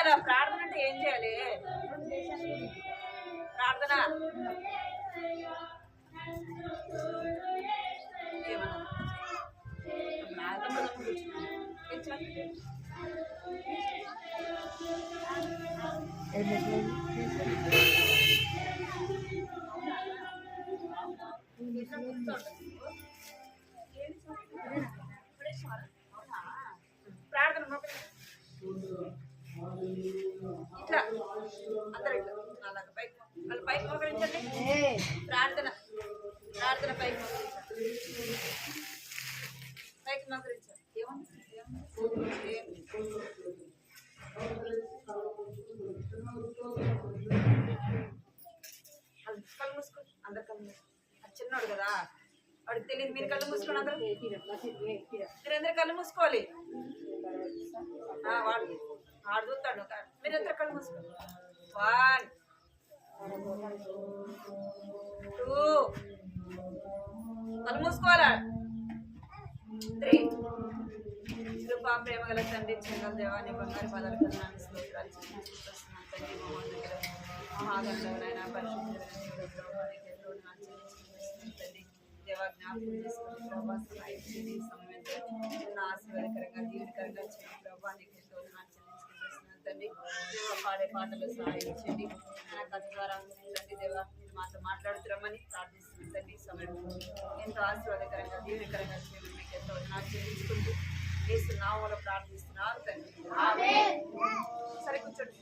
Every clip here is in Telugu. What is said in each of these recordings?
చేయాలి? ప్రార్థన అంటే ఏం చేయాలి? ప్రార్థన ప్రార్థన ఇట్లా అందరూ ఇట్లా అలాగ పైకి వాళ్ళు పైకి మోకరించండి. ప్రార్థన ప్రార్థన పైకి మోకరించండి. పైకి మోకరించండి. ఏముంది కళ్ళు మూసుకోండి. అందరు కళ్ళు మూసుకోండి. అది చిన్నోడు కదా వాడికి తెలియదు. మీరు కళ్ళు మూసుకోండి. అందరూ మీరందరూ కళ్ళు మూసుకోవాలి. వాడు చూస్తాడు. మీరందరూ కళ్ళు మూసుకోండి. 1 2 కళ్ళు మూసుకోవాలా? 3 కృపా ప్రేమ గల తండ్రి చెంగల దేవాన్ని బంగారు పదాలు కన్నాను స్తోత్రాలు చెల్లించుకొస్తున్నాను తండ్రి. మహాగంధమైన పరిశుద్ధమైన తండ్రి దేవా జ్ఞాపకం చేసుకుని ప్రభావం సమయంలో చిన్న ఆశీర్వాదకరంగా దీవెనకరంగా చేయండి ప్రభావ. నీకు ఎంతో చెల్లించుకుంటున్నాను తండ్రి. దేవ పాడే పాటలు సహాయించండి. నా ద్వారా తండ్రి దేవ మీరు మాతో మాట్లాడుతున్నామని ప్రార్థిస్తున్నాను తండ్రి. సమయంలో ఎంతో ఆశీర్వాదకరంగా దీవెనకరంగా చేయండి. మీకు ఎంతో చెల్లించుకుంటూ యేసు నామములో ప్రార్థిస్తున్నాను తండ్రి. సరే కూర్చోండి.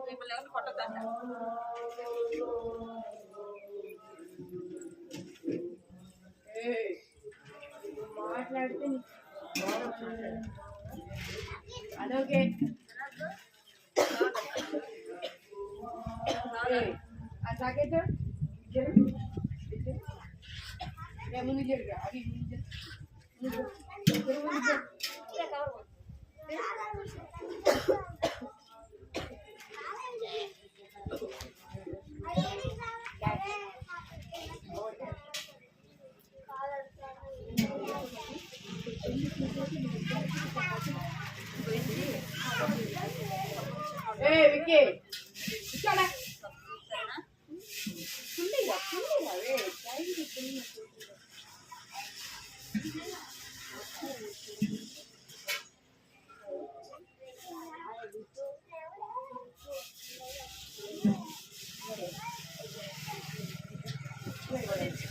మిమ్మల్ని ఎవరు కొట్టద్దంట. మాట్లాడితే అదొకే సాకేత ముందు జరిగా అవి విక్కీ ఇక్కడ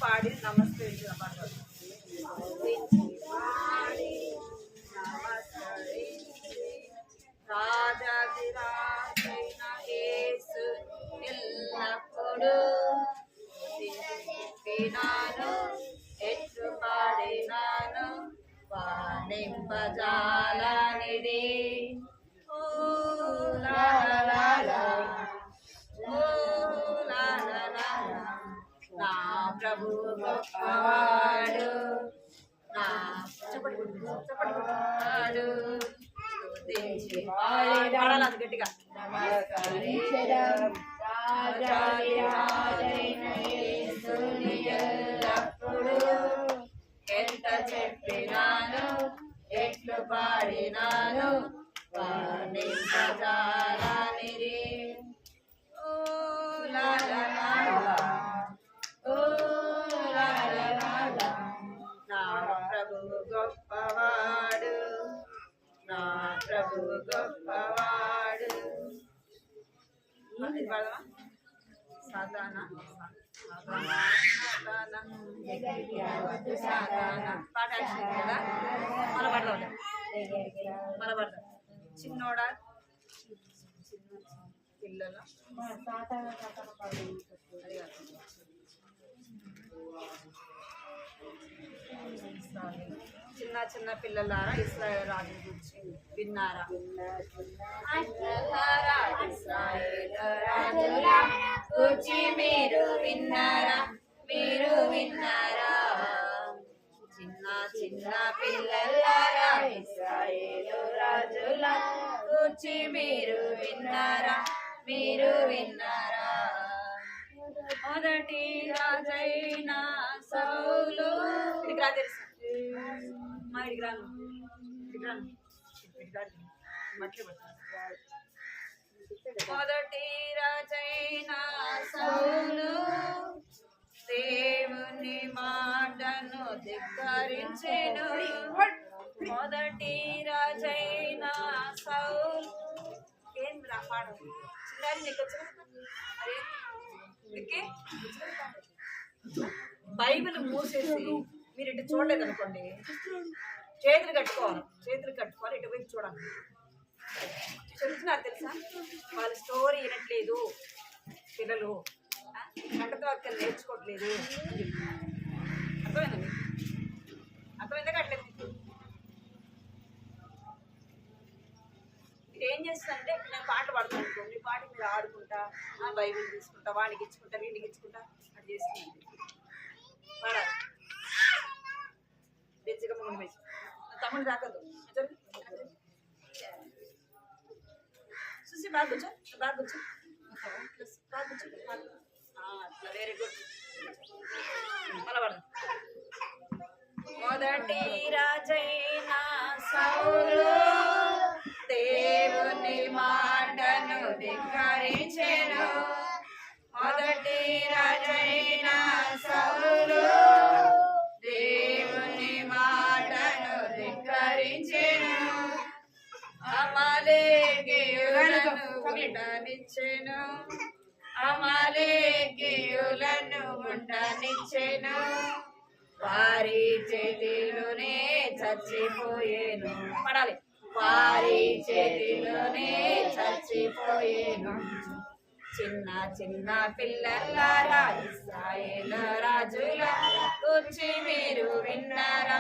పాడి నమస్తే రాజాదిరాజైన యేసు ఎల్లప్పుడూ వినాను ఎట్లు పాడినాను వానింపజాలనిది. ఓ లా లా లా ఓ లా లా లా నా ప్రభు గొప్పవాడు నా చెప్పడు పాడాలి గట్టిగా. ఎంత చెప్పినాను ఎట్లు పాడినాను వానింపజాలనిది. ఓ లా లా లా ఓ లా లా లా నా ప్రభు గొప్పవాడు నా ప్రభు గొప్పవాడు. సాధారణ పాట కదా మన పడదాం మన పడదాం. చిన్నోడా పిల్లలు చిన్న చిన్న పిల్లలారా ఇశ్రాయేలు రాజు గురించి విన్నారా? ఇశ్రాయేలు రాజుల గురించి మీరు విన్నారా? మీరు విన్నారా? చిన్న చిన్న పిల్లలారా ఇశ్రాయేలు రాజుల గురించి మీరు విన్నారా? మీరు విన్నారా? మొదటి రాజైన సౌలు ఇడికి రా తెలుసా మా ఇడికి రాను మొదటి రాజైన సౌలు దేవుని మాటను ధిక్కరించెను మొదటి రాజైన సౌలు ఏం రా పాడు చిన్నారి నీకు వచ్చిన బైబిల్ మూసేసి మీరు ఇటు చూడలేదు అనుకోండి చేతులు కట్టుకోవాలి ఇటు వైపు చూడాలి చెప్తున్నారు తెలుసా వాళ్ళ స్టోరీ వినట్లేదు పిల్లలు గంటతో అక్కడ నేర్చుకోవట్లేదు అర్థమైందండి అర్థమైందా కట్టలేదు మీరు ఏం చేస్తారంటే నేను పాటలు పాడుతాను అనుకోండి పాట మీరు ఆడుకుంటా బైబిల్ తీసుకుంటా వాడికి ఇచ్చుకుంటా వీడికి ఇచ్చుకుంటా అది చేస్తున్నాను పాడాలి బెజ్జిగా ముందు బెజ్జి తమ్ముడు తాకద్దు చూసి బాగా కూర్చో వెరీ గుడ్ మళ్ళా పడదు మొదటి రాజైన సౌలు దేవుని మాటను ధిక్కరించెను మొదటి రాజైన సౌలు దేవుని మాటను ధిక్కరించెను అమలేకీయులను ఉండనిచ్చెను వారి చేతిలోనే చచ్చిపోయేను పడాలి వారి చేతిలోనే చచ్చిపోయేను చిన్న చిన్న పిల్లలారా ఇశ్రాయేలు రాజుల గురించి మీరు విన్నారా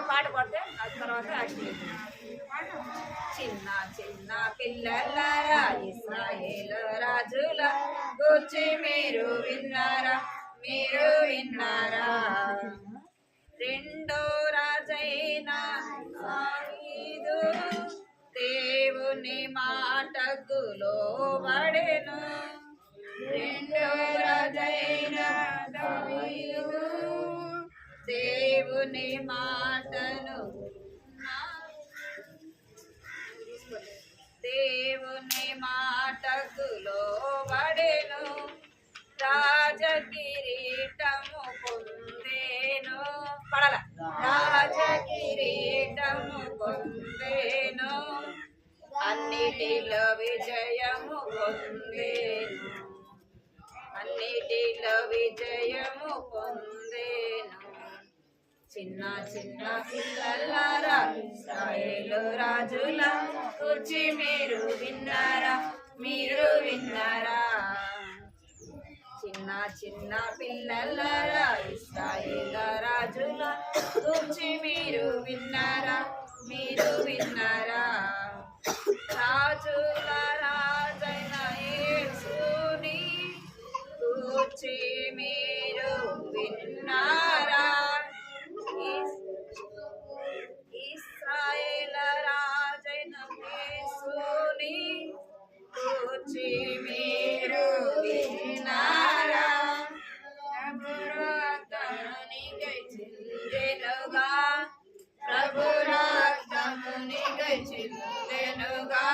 పాట పాడితే ఆ తర్వాత యాక్టివిటీ చిన్న చిన్న పిల్లలారా ఇశ్రాయేలు రాజుల గురించి మీరు విన్నారా రెండో రాజైన దావీదు దేవుని మాటకు లోబడెను రెండో రాజైన దావీదు దేవుని మాటను లోబడెను రాజకిరీటము పొందేను పడాల రాజకిరీటము పొందేను అన్నిటిలో విజయము పొందేను చిన్న చిన్న పిల్లలారా ఇశ్రాయేలు రాజుల గురించి మీరు విన్నారా చిన్న చిన్న పిల్లలారా ఇశ్రాయేలు రాజుల గురించి మీరు విన్నారా రాజుల రాజైన యేసుని గురించి మీరు విన్నారా ఇశ్రాయేలు రాజైన యేసుని గురించి మీరు విన్నారా ప్రభు రక్తమునికై చిందెనుగా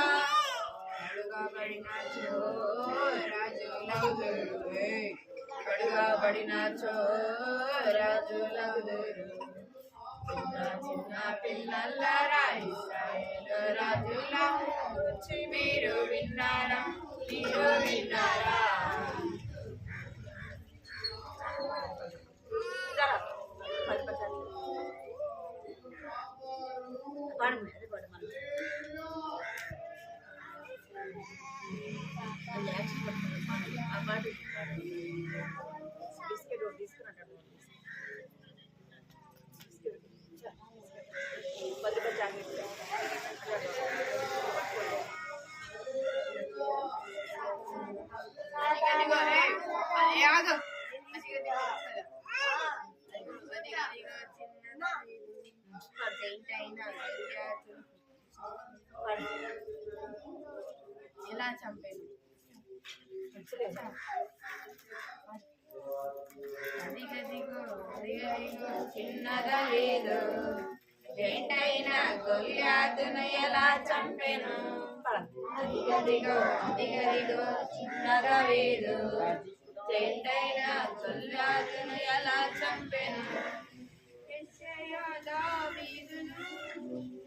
కడుగబడినచో రాజులగుదురు చిన్న పిల్లలారా ఇశ్రాయేలు రాజుల గురించి మీరు విన్నారా ఎలా చంపాను అదిగదిగో అదిగదిగో చిన్న దావీదు ఏంటైనా గొల్యాతును ఎలా చంపెను. అదిగదిగో అదిగదిగో చిన్న దావీదు ఏంటైనా గొల్యాతును ఎలా చంపెను. యెషయా దావీదును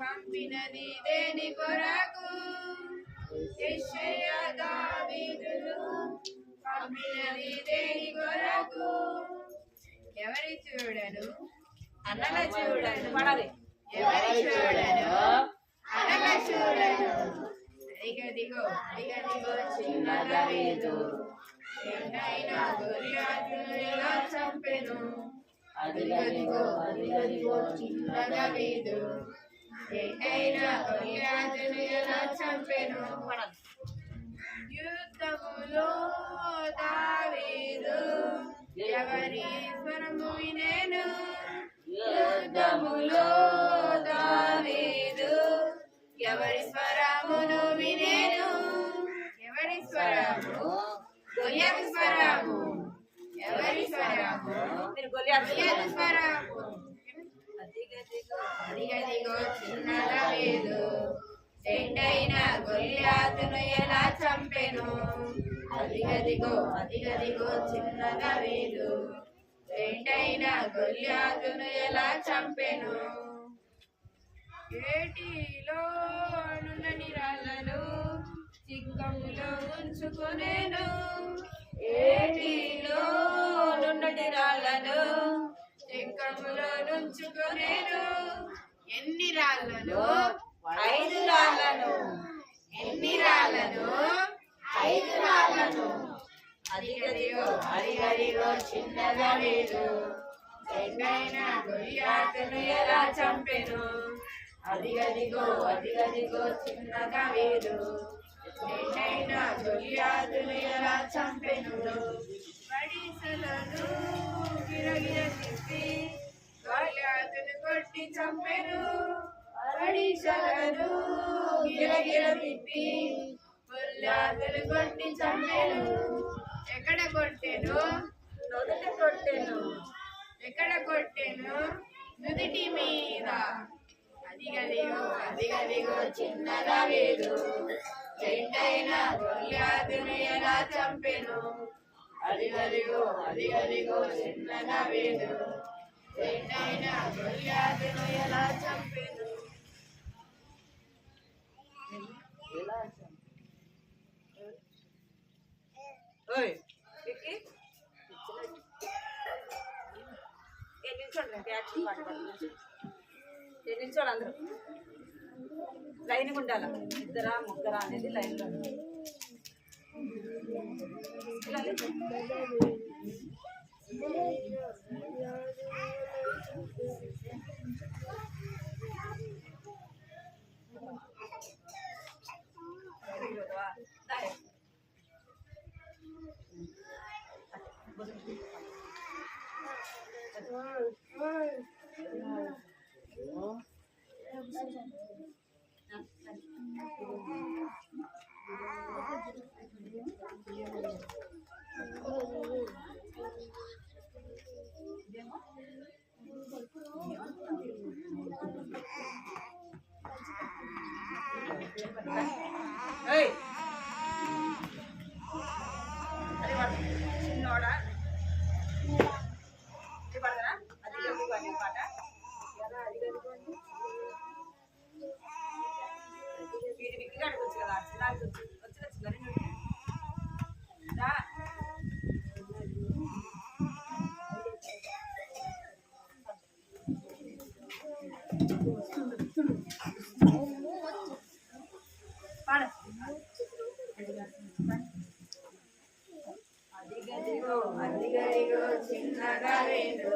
పంపినది దేని కొరకు. యెషయా దావీదును పంపినది దేని కొరకు. ఎవరి చూడను అన్నల చూడను పడాలి. ఎవరి చూడను అన్నల చూడను. అదిగదిగో అదిగదిగో చిన్న దావీదు ఏంటైనా గొల్యాతును ఎలా చంపెను. అదిగదిగో అదిగదిగో చిన్న దావీదు ఏంటైనా గొల్యాతును ఎలా చంపెను. యుద్ధములో దావీదు ఎవరి స్వరము వినెను. యుద్ధములో దావీదు ఎవరి స్వరమును వినెను. ఎవరి స్వరము గొల్యాతు స్వరము. ఎవరి స్వరము గొల్యాతు స్వరము. అదిగదిగో చిన్న దావీదు ఏంటైనా గొల్యాతును ఎలా చంపెను. అదిగదిగో అదిగదిగో చిన్న దావీదు ఏంటైనా గొల్యాతును ఎలా చంపెను. ఏటిలో నున్నని రాళ్ళను చిక్కములో ఉంచుకొనేను. ఏటిలో నున్నటి రాళ్ళను చిక్కములో ఉంచుకొనేను. ఎన్ని రాళ్ళను 5 రాళ్ళను. ఎన్ని రాళ్ళను 5 రాళ్ళను. అదిగదిగో అదిగదిగో చిన్న దావీదు ఏంటైనా గొల్యాతును ఎలా చంపెను. అదిగదిగో అదిగదిగో చిన్న దావీదు ఏంటైనా గొల్యాతును ఎలా చంపెను. వడిసెలను గిరగిర తిప్పి గొల్యాతును కొట్టి చంపెను. వడిసెలను గిరగిర తిప్పి గొల్యాతును కొట్టి చంపెను. ఎక్కడ కొట్టెను. నుదుట కొట్టెను. ఎక్కడ కొట్టెను. నుదిటి మీద. అదిగదిగో అదిగదిగో చిన్న దావీదు ఏంటైనా గొల్యాతును ఎలా చంపెను. అదిగదిగో అదిగదిగో చిన్న దావీదు ఏంటైనా గొల్యాతును ఎలా చంపెను. నిల్చోడు అందరూ లైన్ ఉండాల. 2 3 అనేది లైన్లో చిన్నోడా పడదా. అది పాట వీడి విక్కిగా అడగచ్చు కదా. వచ్చిన చిన్న పాడ. అదిగదిగో అదిగదిగో చిన్న దావీదు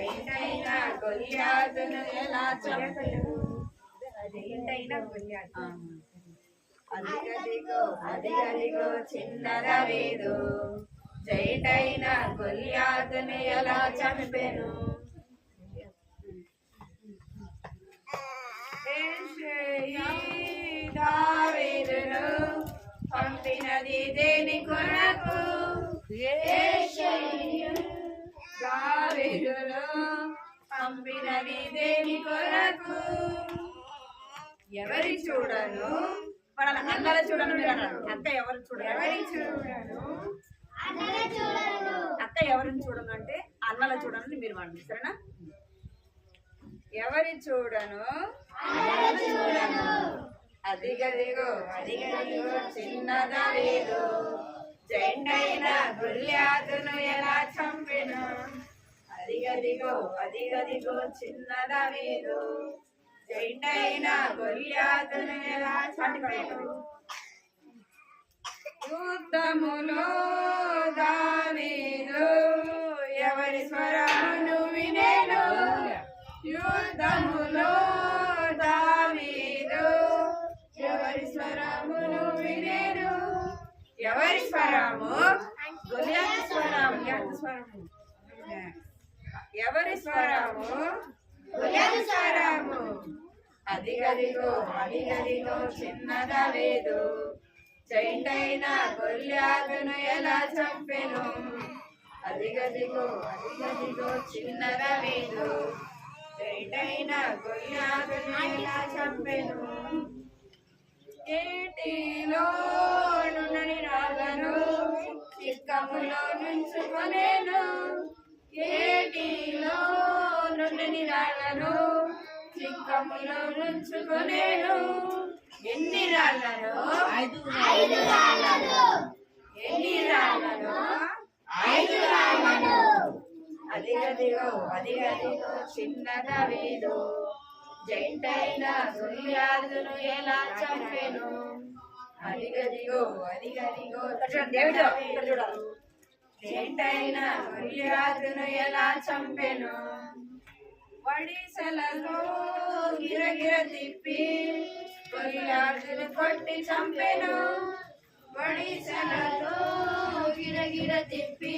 ఏంటైనా గొల్యాతును ఎలా చంపెను. అదేంటైనా గొల్యాతు. అదిగదిగో అదిగదిగో చిన్న దావీదు ఏంటైనా గొల్యాతును ఎలా చంపెను. దావీదును పంపినది దేని కొరకు దావీదును పంపినది దేని కొరకు ఎవరి చూడను పడాలి అన్నల చూడను మీరు అన్నారు అక్క ఎవరు చూడను ఎవరి చూడను అక్క ఎవరిని చూడను అంటే అన్నల చూడను మీరు వాడండి సరేనా ఎవరి చూడను అదిగదిగో చిన్న దావీదు జైంటైన గొల్యాతును ఎలా చంపెను అదిగదిగో చిన్న దావీదు జైంటైన గొల్యాతును ఎలా చంపెను యుద్ధములో దావీదు ఎవరి స్వరమును వినెను యుద్ధములో దావీదు ఎవరి స్వరమును వినెను ఎవరి స్వరము గొల్యాతు స్వరము ఎవరి స్వరము గొల్యాతు స్వరము అదిగదిగో చిన్న దావీదు జైంటైన గొల్యాతును ఎలా చంపెను అదిగదిగో చిన్న దావీదు జైంటైన గొల్యాతును ఎలా చంపెను ఏటిలో నుండి రాగను చిక్కములో నుంచుకొనేను ఏటిలో నుండి రాగను చిక్కములో నుంచుకొనేను ఎన్ని రాళ్ళను ఎన్ని రాళ్ళను 5 రాళ్ళను అదిగదిగో చిన్న దావీదు జైంటైన గొల్యాతును ఎలా చంపెను అదిగదిగో జైంటైన గొల్యాతును ఎలా చంపెను వడిసెలలో గిరగిర తిప్పి గొల్యాతును కొట్టి చంపెను వడిసెలలో గిరగిర తిప్పి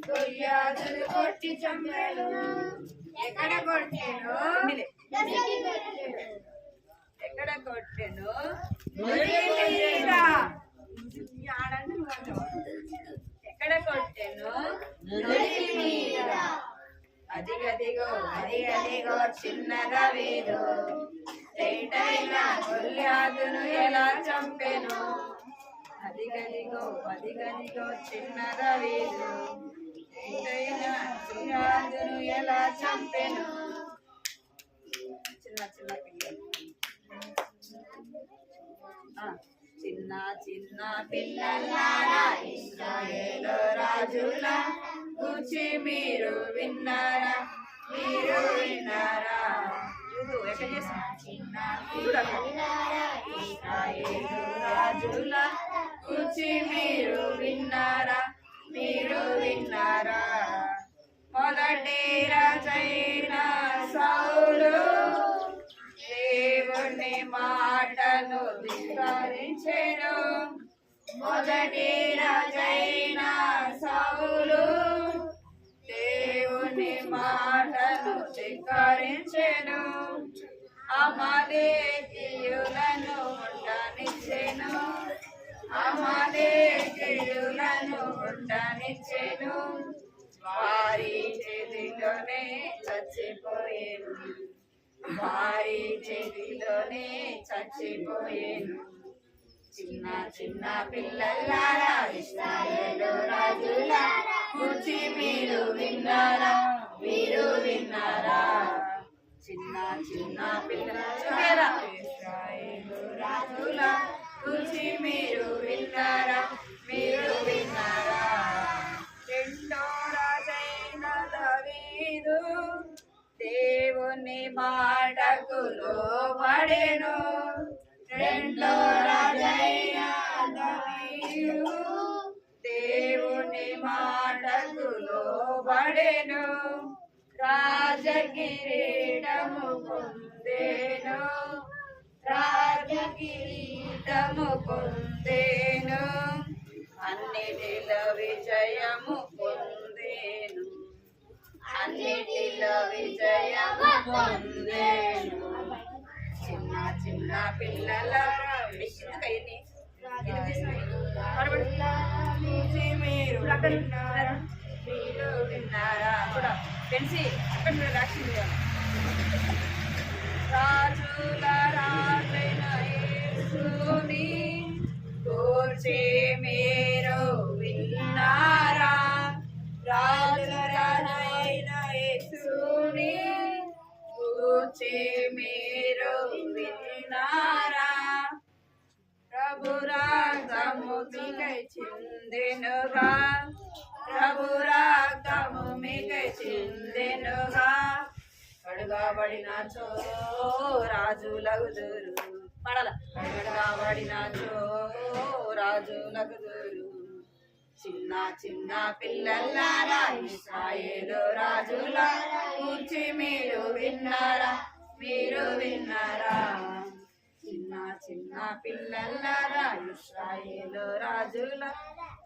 గొల్యాతును కొట్టి చంపెను ఎక్కడ కొట్టెను ఎక్కడ కొట్టెను ఎక్కడ కొట్టెను అదిగదిగో చిన్న దావీదు జైంటైన గొల్యాతును ఎలా చంపెను అదిగదిగో చిన్న దావీదు జైంటైన గొల్యాతును ఎలా చంపెను చిన్న పిల్లలు చిన్న పిల్లలారా ఇశ్రాయేలు రాజుల గురించి మీరు విన్నారా చిన్న పిల్లలారా ఇశ్రాయేలు రాజుల గురించి మీరు విన్నారా మొదటి రాజైన సౌలు దేవుని మాటను ధిక్కరించెను మొదటి రాజైన సౌలు దేవుని మాటను ధిక్కరించెను అమాలేకీయులను ఉండనిచ్చెను వారి చేతిలోనే చచ్చిపోయేను చిన్న పిల్లలారా ఇశ్రాయేలు రాజుల గురించి మీరు విన్నారా చిన్న పిల్లలారా ఇశ్రాయేలు రాజుల గురించి మీరు విన్నారా రెండో రాజైన దావీదు దేవుని మాటకు లోబడెను రెండో రాజైన దావీదు దేవుని మాటకు లోబడెను రాజకిరీటము పొందేను అన్నిటిలో విజయము పొందేను చిన్న పిల్లల విన్నారా మీరు విన్నారా కూడా తెలిసి అక్కడ మీరు యాక్షన్ చేయాలి. రాజుల రాజైన యేసుని గూర్చి మీరు విన్నారా? రాజుల రాజైన యేసుని గూర్చి మీరు విన్నారా? ప్రభు రక్తము మీకై చిందెనుగా, ప్రభు రక్తము మీకై చిందెనుగా. కడుగబడినచో రాజులగుదురు, పడాల. కడుగబడినచో రాజులగుదురు. చిన్న చిన్న పిల్లలారా ఇశ్రాయేలు రాజుల గూర్చి మీరు విన్నారా? మీరు విన్నారా? చిన్న చిన్న పిల్లలారా ఇశ్రాయేలు రాజుల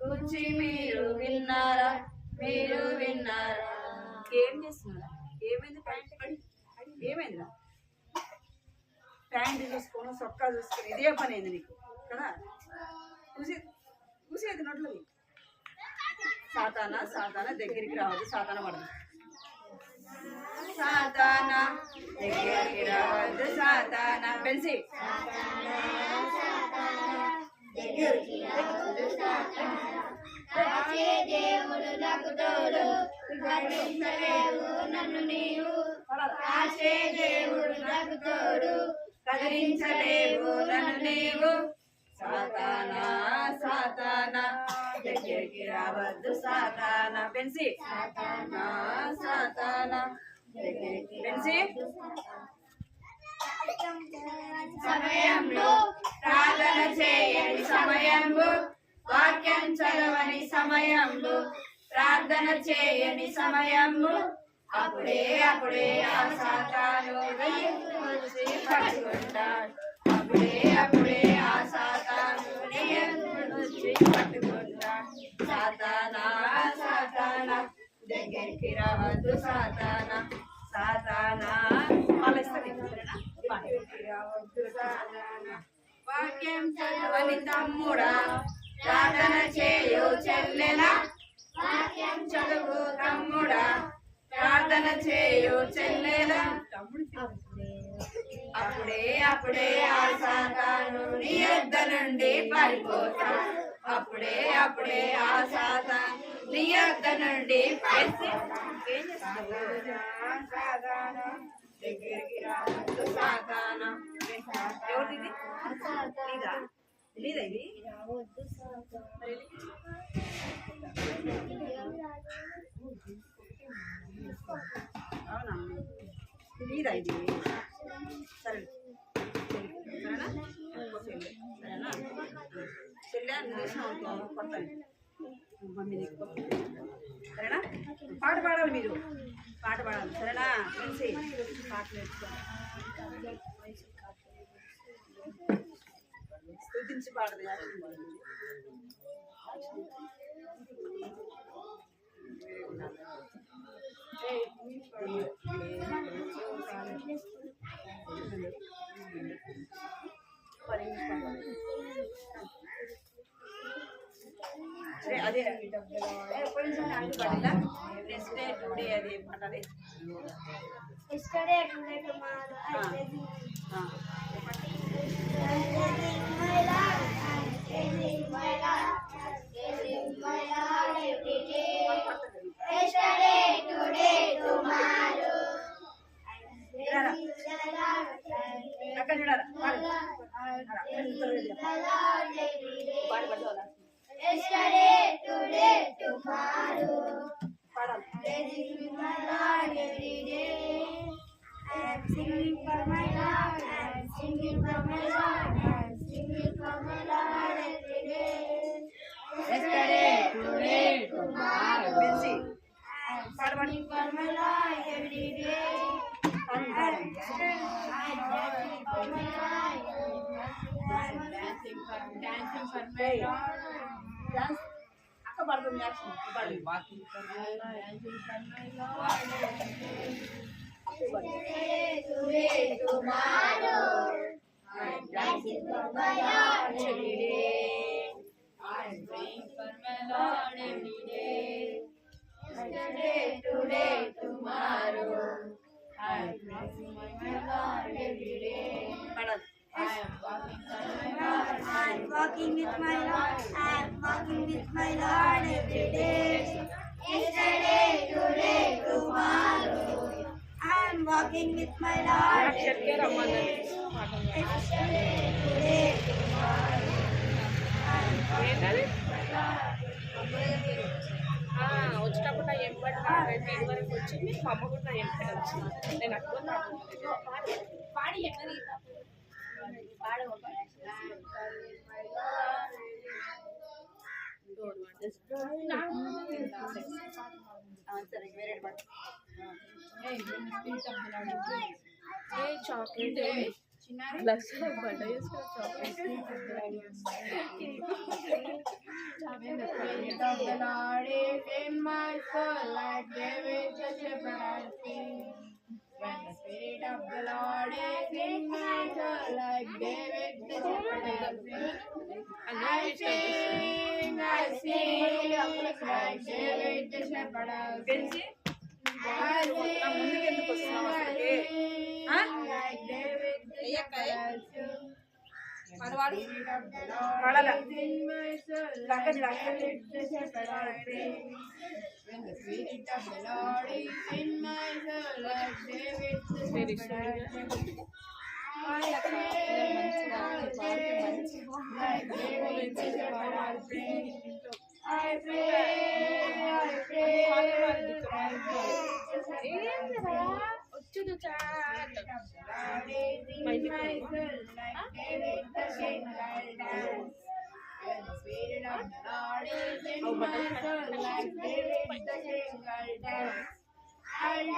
గూర్చి మీరు విన్నారా? మీరు విన్నారా? ఏం చేస్తున్నారా? ఏమైంది? ప్యాంట్ ఏమైందిరా? ప్యాంట్ చూసుకొని సొక్కా చూసుకొని ఇదే పని అయింది నీకు కదా. చూసేది నోట్లో సాతానా సాతానా దగ్గరికి రావద్దు, సాతాన పడదు. సాతానా దగ్గరికి రావద్దు, సాతానా పెంచి దేవుడు నాకు తోడు, కదిలించలేవు నన్ను నీవు. కాచే దేవుడు నాకు తోడు, కదిలించలేవు నన్ను నీవు. సాతానా సాతానా దగ్గరికి రావద్దు, సాతానా పెంచి సాతానా సాతానా దగ్గరికి పెంచి. సమయంలో ప్రార్థన చేయని సమయంలో, వాక్యం చదవని సమయంలో, ప్రార్థన చేయని సమయంలో, అప్పుడే అప్పుడే ఆ సాతాను వచ్చి పట్టుకుంటాడు. అప్పుడే అప్పుడే ఆ సాతాను వచ్చి పట్టుకుంటాడు. సాతానా సాతానా దగ్గరికి రావద్దు, సాతానా సాతానా పాలిస్తుంది. రావద్దు సాతానా. వాక్యం చదవని తమ్ముడా, ప్రార్థన చేయు చెల్లెలా. వాక్యం చదువు తమ్ముడా, ప్రార్థన చేయు చెల్లెలా. అప్పుడే అప్పుడే ఆ సాతాను నీ యొద్ద నుండి పారిపోతా. అప్పుడే అప్పుడే ఆ సాతాను నీ యొద్ద నుండి దగ్గరికి రావద్దు, సాతానా. ఎవరిది? నీదా? నీదా ఇది? అవునా? నీదా ఇది? సరే సరేనా? సరేనా? చెల్లె అన్ని కొడతాను మమ్మీ నీకు. సరేనా? పాట పాడాలి, మీరు పాట పాడాలి. సరేనా? కలిసి పాట నేర్చుకోండి. స్తుతించి పాడదు. అదే కొంచెం అంటుపడిలా. నెక్స్ట్ డే టుడే అది ఏమంటారు? Yesterday, today, tomorrow, I said my life, I'm changing my life, I'm changing my life every day. Yesterday, today, tomorrow, I'm changing my life, I'm changing my life every day. Yesterday, today, tomorrow, I'm changing my life every day. I'm singing for my Lord, I'm singing for my Lord, I'm singing for my Lord every day. Yesterday, today, tomorrow. I'm singing for my Lord every day. I'm dancing for my Lord. I'm dancing for my Lord. Dance అక్క పడుతుంది. యాక్షన్ పడి Dancing for my Lord. Yesterday, today, tomorrow, I'm dancing for my Lord every day. I'm praying for my Lord every day. yesterday, today, tomorrow. I'm praising my Lord every day. I am walking with my Lord. I'm walking with my Lord. I'm walking with my Lord every day. Yesterday, today, tomorrow. I'm walking with my Lord every day. Yesterday, today, tomorrow. I'm walking with my Lord. వచ్చేటప్పుడు నా ఎంపటి రేపు ఇది వరకు వచ్చింది మా అమ్మ కూడా నా ఎంపటి వచ్చింది నేను అట్టుకొని పాడి ఎక్కడి chocolate lakh birthday chocolate When the Spirit of the Lord is in my soul, like David the shepherd I sing. When the Spirit of the Lord is in my soul, like David the shepherd I sing. I sing, like David the shepherd I sing. I sing, like David the shepherd I sing. పదవాడు When the Spirit of the Lord is in my soul, like David the shepherd I sing. Like David the shepherd I sing. I pray, my soul, like David the king, I'll dance. When the Spirit of the Lord is in my soul, like David the king, I'll dance. I'll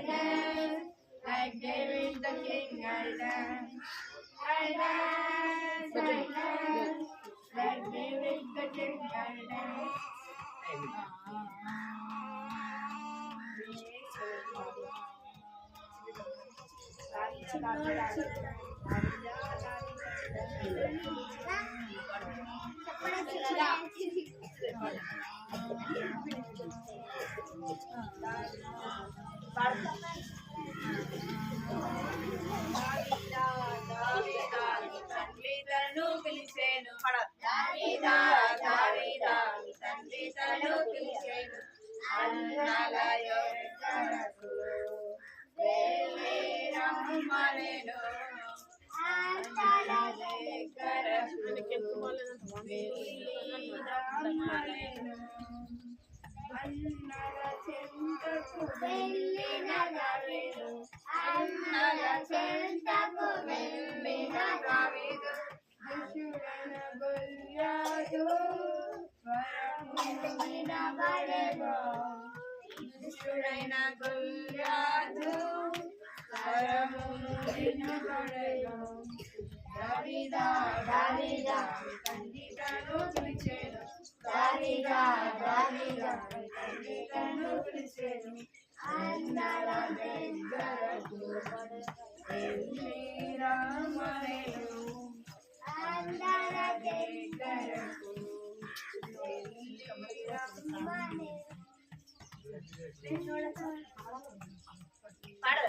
dance, like David the king, I'll dance. I'll dance, like David the king, I'll dance. తండ్రితను పిలిచేను దావీదా దావీదా తండ్రితను పిలిచేను అన్నల యొద్దకు వెళ్ళి రమ్మనెను అన్నల దగ్గరకు వెళ్ళి రమ్మనెను అన్నల చెంతకు వెళ్ళిన దావీదు అన్నల చెంతకు వెళ్ళిన దావీదు దుష్టుడైన గొల్యాతు స్వరము వినబడెను దుష్టుడైన గొల్యాతు స్వరము వినబడెను దావీదా దావీదా తండ్రితను పిలిచెను దావీదా దావీదా తండ్రితను పిలిచెను అన్నల దగ్గరకు వెళ్ళి రమ్మనెను అన్నల దగ్గరకు వెళ్ళి రమ్మనెను పాడు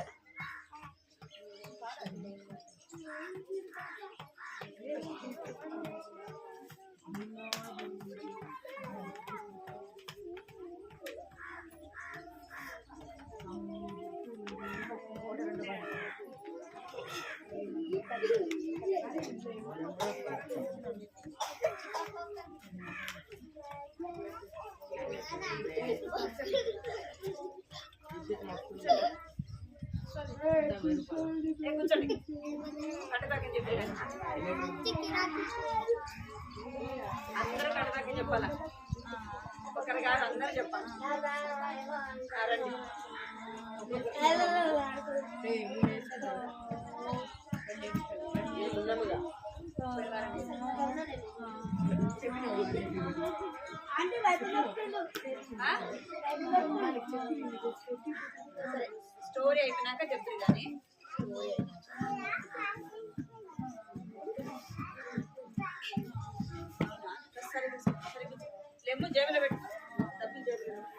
కూర్చోండి కట్టదాకా చెప్పారు అందరూ కట్టదాకా చెప్పాలా ఒకరు కాదు అందరూ చెప్పాలి స్టోరీ అయిపోయినాక చెప్తారు కానీ లేము జేబులో పెట్టు డబ్బులు జేబులో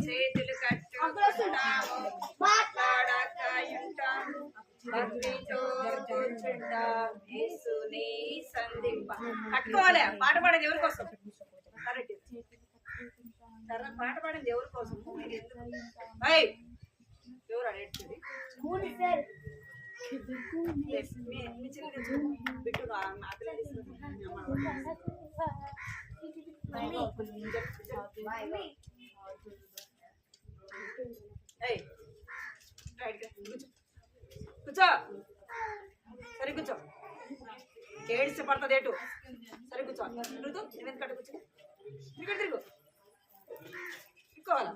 చేతులు కట్టుకుంటాము మాట్లాడక ఉంటాము భక్తితో కూర్చుంటాం యేసుని సంధింప. కట్టుకోవాలి. పాట పాడేది ఎవరి కోసం? పాట పాడేది ఎవరి కోసం? ఎవరు అడేది? మీ చిన్న బిట్టు కూర్చో. సరే కూర్చో. ఏడిస్తే పడుతుంది ఏటు. సరే కూర్చో. తిరుగుతూ నువ్వెంత కట్టు కూర్చో. ఇక్కడ తిరుగు. తిరుక్కోవాలా?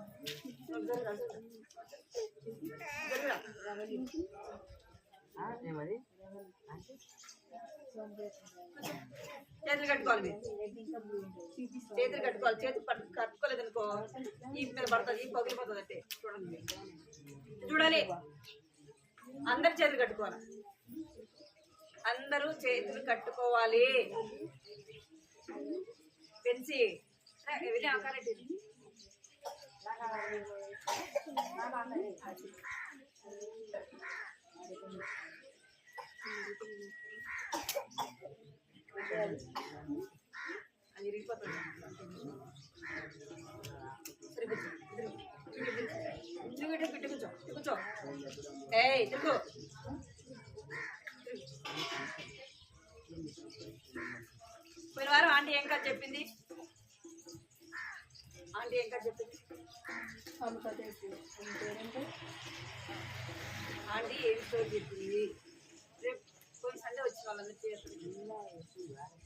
చేతులు కట్టుకోవాలి. మీరు చేతులు కట్టుకోవాలి. చేతులు కట్టుకోలేదు అనుకో ఈ మీద పడుతుంది, ఈ పగిలిపోతుంది. అంటే చూడండి, చూడాలి. అందరు చేతులు కట్టుకోవాలి. అందరూ చేతులు కట్టుకోవాలి. పెంచి వెళ్ళి ఆకారం అది ఇరిగిపోతుంది. సరే కూర్చో. తిరుగు కూర్చో. కూర్చో. తిరుగు. పోయిన వారం ఆంటీ ఏం కాదు చెప్పింది? ఆంటీ ఏం కాదు చెప్పింది? ఆంటీ ఏం స్టోరీ చెప్పింది? రేపు పోయిన సండే వచ్చిన వాళ్ళని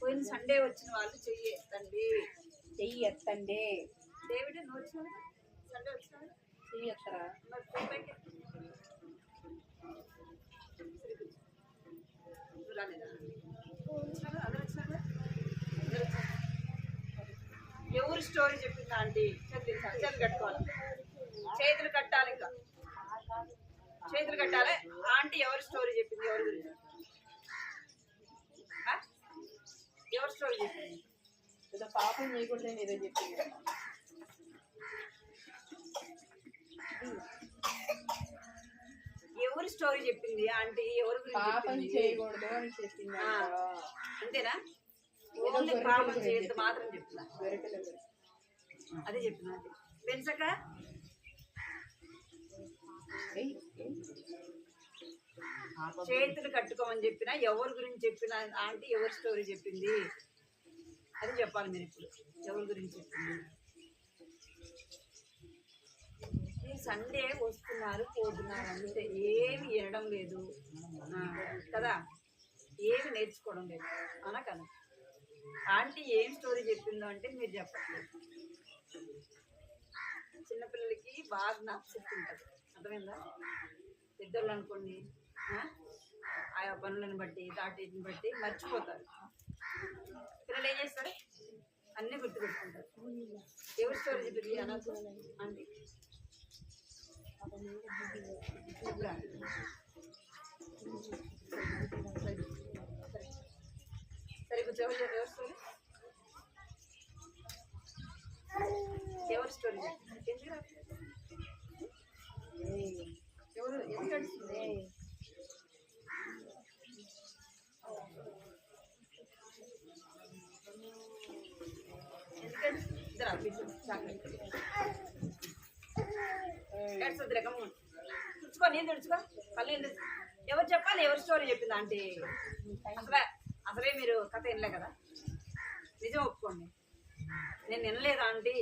పోయిన సండే వచ్చిన వాళ్ళు చెయ్యి ఎత్తండి. చెయ్యి ఎత్తండి. డేవిడ్ నువ్వు వచ్చిన సండే వచ్చిన చెయ్యి ఎత్తరా? రాలేదా? ఎవరు స్టోరీ చెప్పిందా ఆంటీ? చేతులు కట్టుకోవాలి. చేతులు కట్టాలి. ఇంకా చేతులు కట్టాలి. ఆంటీ ఎవరు స్టోరీ చెప్పింది? ఎవరి గురించి? ఎవరు స్టోరీ చెప్పింది? పాపం చేయకూడదు ఏదో చెప్పింది. ఎవరు స్టోరీ చెప్పింది ఆంటీ? ఎవరి గురించి చేయకూడదు అని చెప్పింది? అంతేనా? ఓన్లీ పాపం చేయొద్దు మాత్రం చెప్తున్నా. అదే చెప్తున్నా. పెంచక చేతులు కట్టుకోమని చెప్పినా ఎవరి గురించి చెప్పినా ఆంటీ ఎవరి స్టోరీ చెప్పింది అది చెప్పాలి మీరు. ఇప్పుడు ఎవరి గురించి చెప్పింది? ఈ సండే వస్తున్నారు పోతున్నారు అంటే ఏమి వినడం లేదు కదా, ఏమి నేర్చుకోవడం లేదు అనా కదా. ఆంటీ ఏం స్టోరీ చెప్పిందో అంటే మీరు చెప్పట్లేదు. చిన్నపిల్లలకి బాగా నచ్చుతుంటుంది. అర్థమైందా? పెద్దోళ్ళు అనుకోండి ఆయా పనులను బట్టి దాటిని బట్టి మర్చిపోతారు. పిల్లలు ఏం చేస్తారు? అన్నీ గుర్తుపెట్టుకుంటారు. ఎవరి స్టోరీ చెప్పింది అనొచ్చు ఆంటీ? సరే కూర్చో. ఎవరి స్టోరీ? ఎవరి స్టోరీ? ఎవరు ఎందుకు నడుస్తుంది? తుడుచుకో. నేను తుడుచుకో. కళ్ళు ఎవరు చెప్పాలి? ఎవరి స్టోరీ చెప్పింది ఆంటీ? అసలే మీరు కథ వినలే కదా. నిజం ఒప్పుకోండి. నేను వినలేదు ఆంటీ.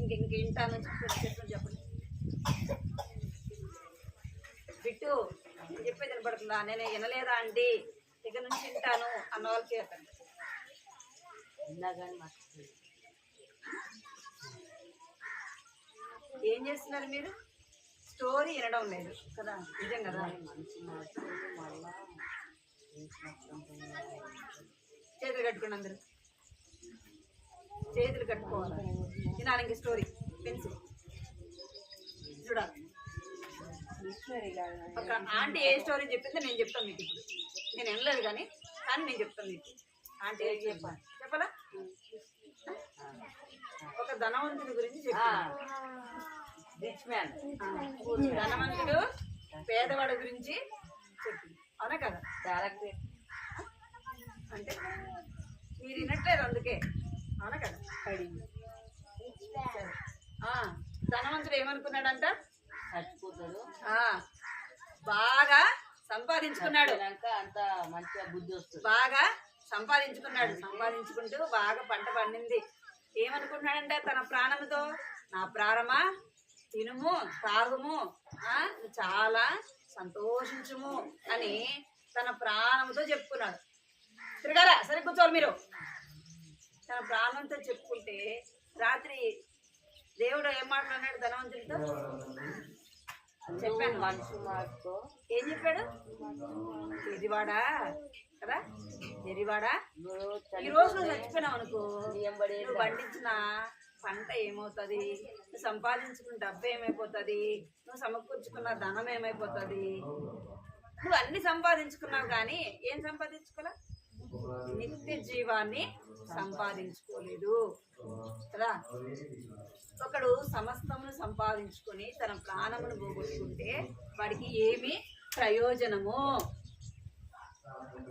ఇంక వింటాను చెప్పండి. బిట్టు చెప్పేది వినపడుతుందా? నేను వినలేదా ఆంటీ? ఇక నుంచి వింటాను అన్న వాళ్ళకి చెప్పండి. ఏం చేస్తున్నారు మీరు? స్టోరీ వినడం లేదు కదా, నిజం కదా. చేతులు కట్టుకోండి అందరూ, చేతులు కట్టుకోవాలి. వినాలి స్టోరీ పెన్సిల్ చూడాలి. ఒక ఆంటీ ఏ స్టోరీ చెప్పిందో నేను చెప్తాను మీకు ఇప్పుడు. నేను వినలేదు కానీ నేను చెప్తాను మీకు. ఆంటీ ఏం చెప్పాలి చెప్పాలా? ఒక ధనవంతుడి గురించి చెప్పాను. ధనవంతుడు పేదవాడి గురించి చెప్పింది, అవునా కదా? అంటే మీరు వినట్లేదు అందుకే, అవునా కదా? ధనవంతుడు ఏమనుకున్నాడంట? బాగా సంపాదించుకున్నాడు, అంత మంచిగా బుద్ధి వస్తుంది. బాగా సంపాదించుకుంటూ బాగా పంట పండింది. ఏమనుకున్నాడంటే తన ప్రాణంతో, నా ప్రాణమా తినుము తాగుము, చాలా సంతోషించుము అని తన ప్రాణంతో చెప్పుకున్నాడు. తిరగారా, సరే కూర్చోవాలి మీరు. తన ప్రాణంతో చెప్పుకుంటే రాత్రి దేవుడు ఏం మాట్లాడినాడు ధనవంతుడితో? చెప్పాను మనిషి మాటతో ఏం చెప్పాడు? ఎరివాడా కదా, ఎరివాడా ఈ రోజు నువ్వు చచ్చిపోయినావు అనుకో, నువ్వు పండించిన పంట ఏమవుతుంది, నువ్వు సంపాదించుకున్న డబ్బు ఏమైపోతుంది, నువ్వు సమకూర్చుకున్న ధనం ఏమైపోతుంది. నువ్వు అన్ని సంపాదించుకున్నావు కానీ ఏం సంపాదించుకోలే? నిత్య జీవాన్ని సంపాదించుకోలేదు కదా. ఒకడు సమస్తమును సంపాదించుకొని తన ప్రాణమును పోగొట్టుకుంటే వాడికి ఏమి ప్రయోజనము?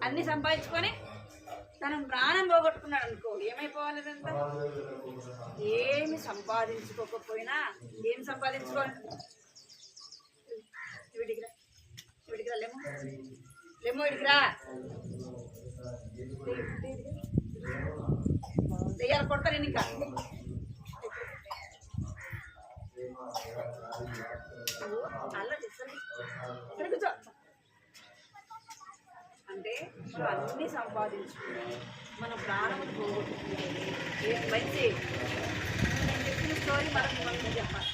అన్ని సంపాదించుకొని తన ప్రాణం పోగొట్టుకున్నాడు అనుకో, ఏమైపోవాలి? అదంతా ఏమి సంపాదించుకోకపోయినా ఏం సంపాదించుకోవాలి? ఇవిడికిరా లేమో ఇడికిరా, దెయ్యాలు కొడతారు ఇంకా. అంటే మనం అన్ని సంపాదించుకుని మన ప్రాణములు పోగొట్టుకునేది ఏం మంచి? నేను చెప్పిన స్టోరీ మనం చెప్పాలి,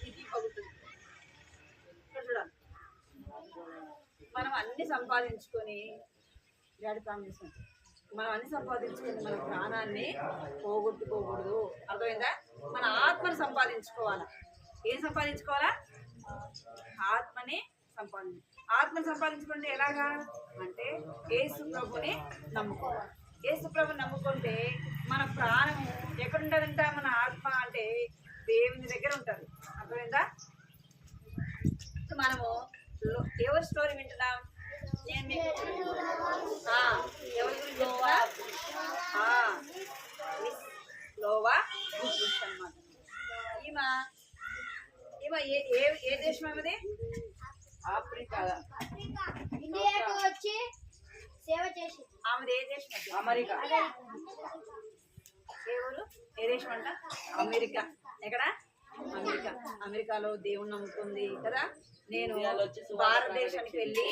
నీకు పగుతుంది. చూడాలి, మనం అన్ని సంపాదించుకొని డాడీ ప్రామిస్, మనం అన్ని సంపాదించుకొని మన ప్రాణాన్ని పోగొట్టుకోకూడదు. అర్థమైందా? మన ఆత్మను సంపాదించుకోవాలా. ఏం సంపాదించుకోవాలా? ఆత్మని సంపాదించుకుంటే ఎలాగా అంటే యేసు ప్రభుని నమ్ముకోవాలి. యేసు ప్రభుని నమ్ముకుంటే మన ప్రాణము ఎక్కడుంటుందంట? మన ఆత్మ అంటే దేవుని దగ్గర ఉంటుంది. అర్థమైందా? మనము ఎవరి స్టోరీ వింటున్నాం? నేను మీకు ఎవరి గురించి చెప్తున్నా? మిస్ లోవా బుష్ అన్నమాట. ఈమె ఏ దేశం ఏమది? ఆఫ్రికా, ఇండియాకు వచ్చి సేవ చేసి. ఆమెది ఏ దేశం? అమెరికా. ఏ ఊరు? ఏ దేశం అంట? అమెరికా. ఎక్కడ? అమెరికా. అమెరికాలో దేవుణ్ణి నమ్ముకుంది కదా. నేను భారతదేశానికి వెళ్ళి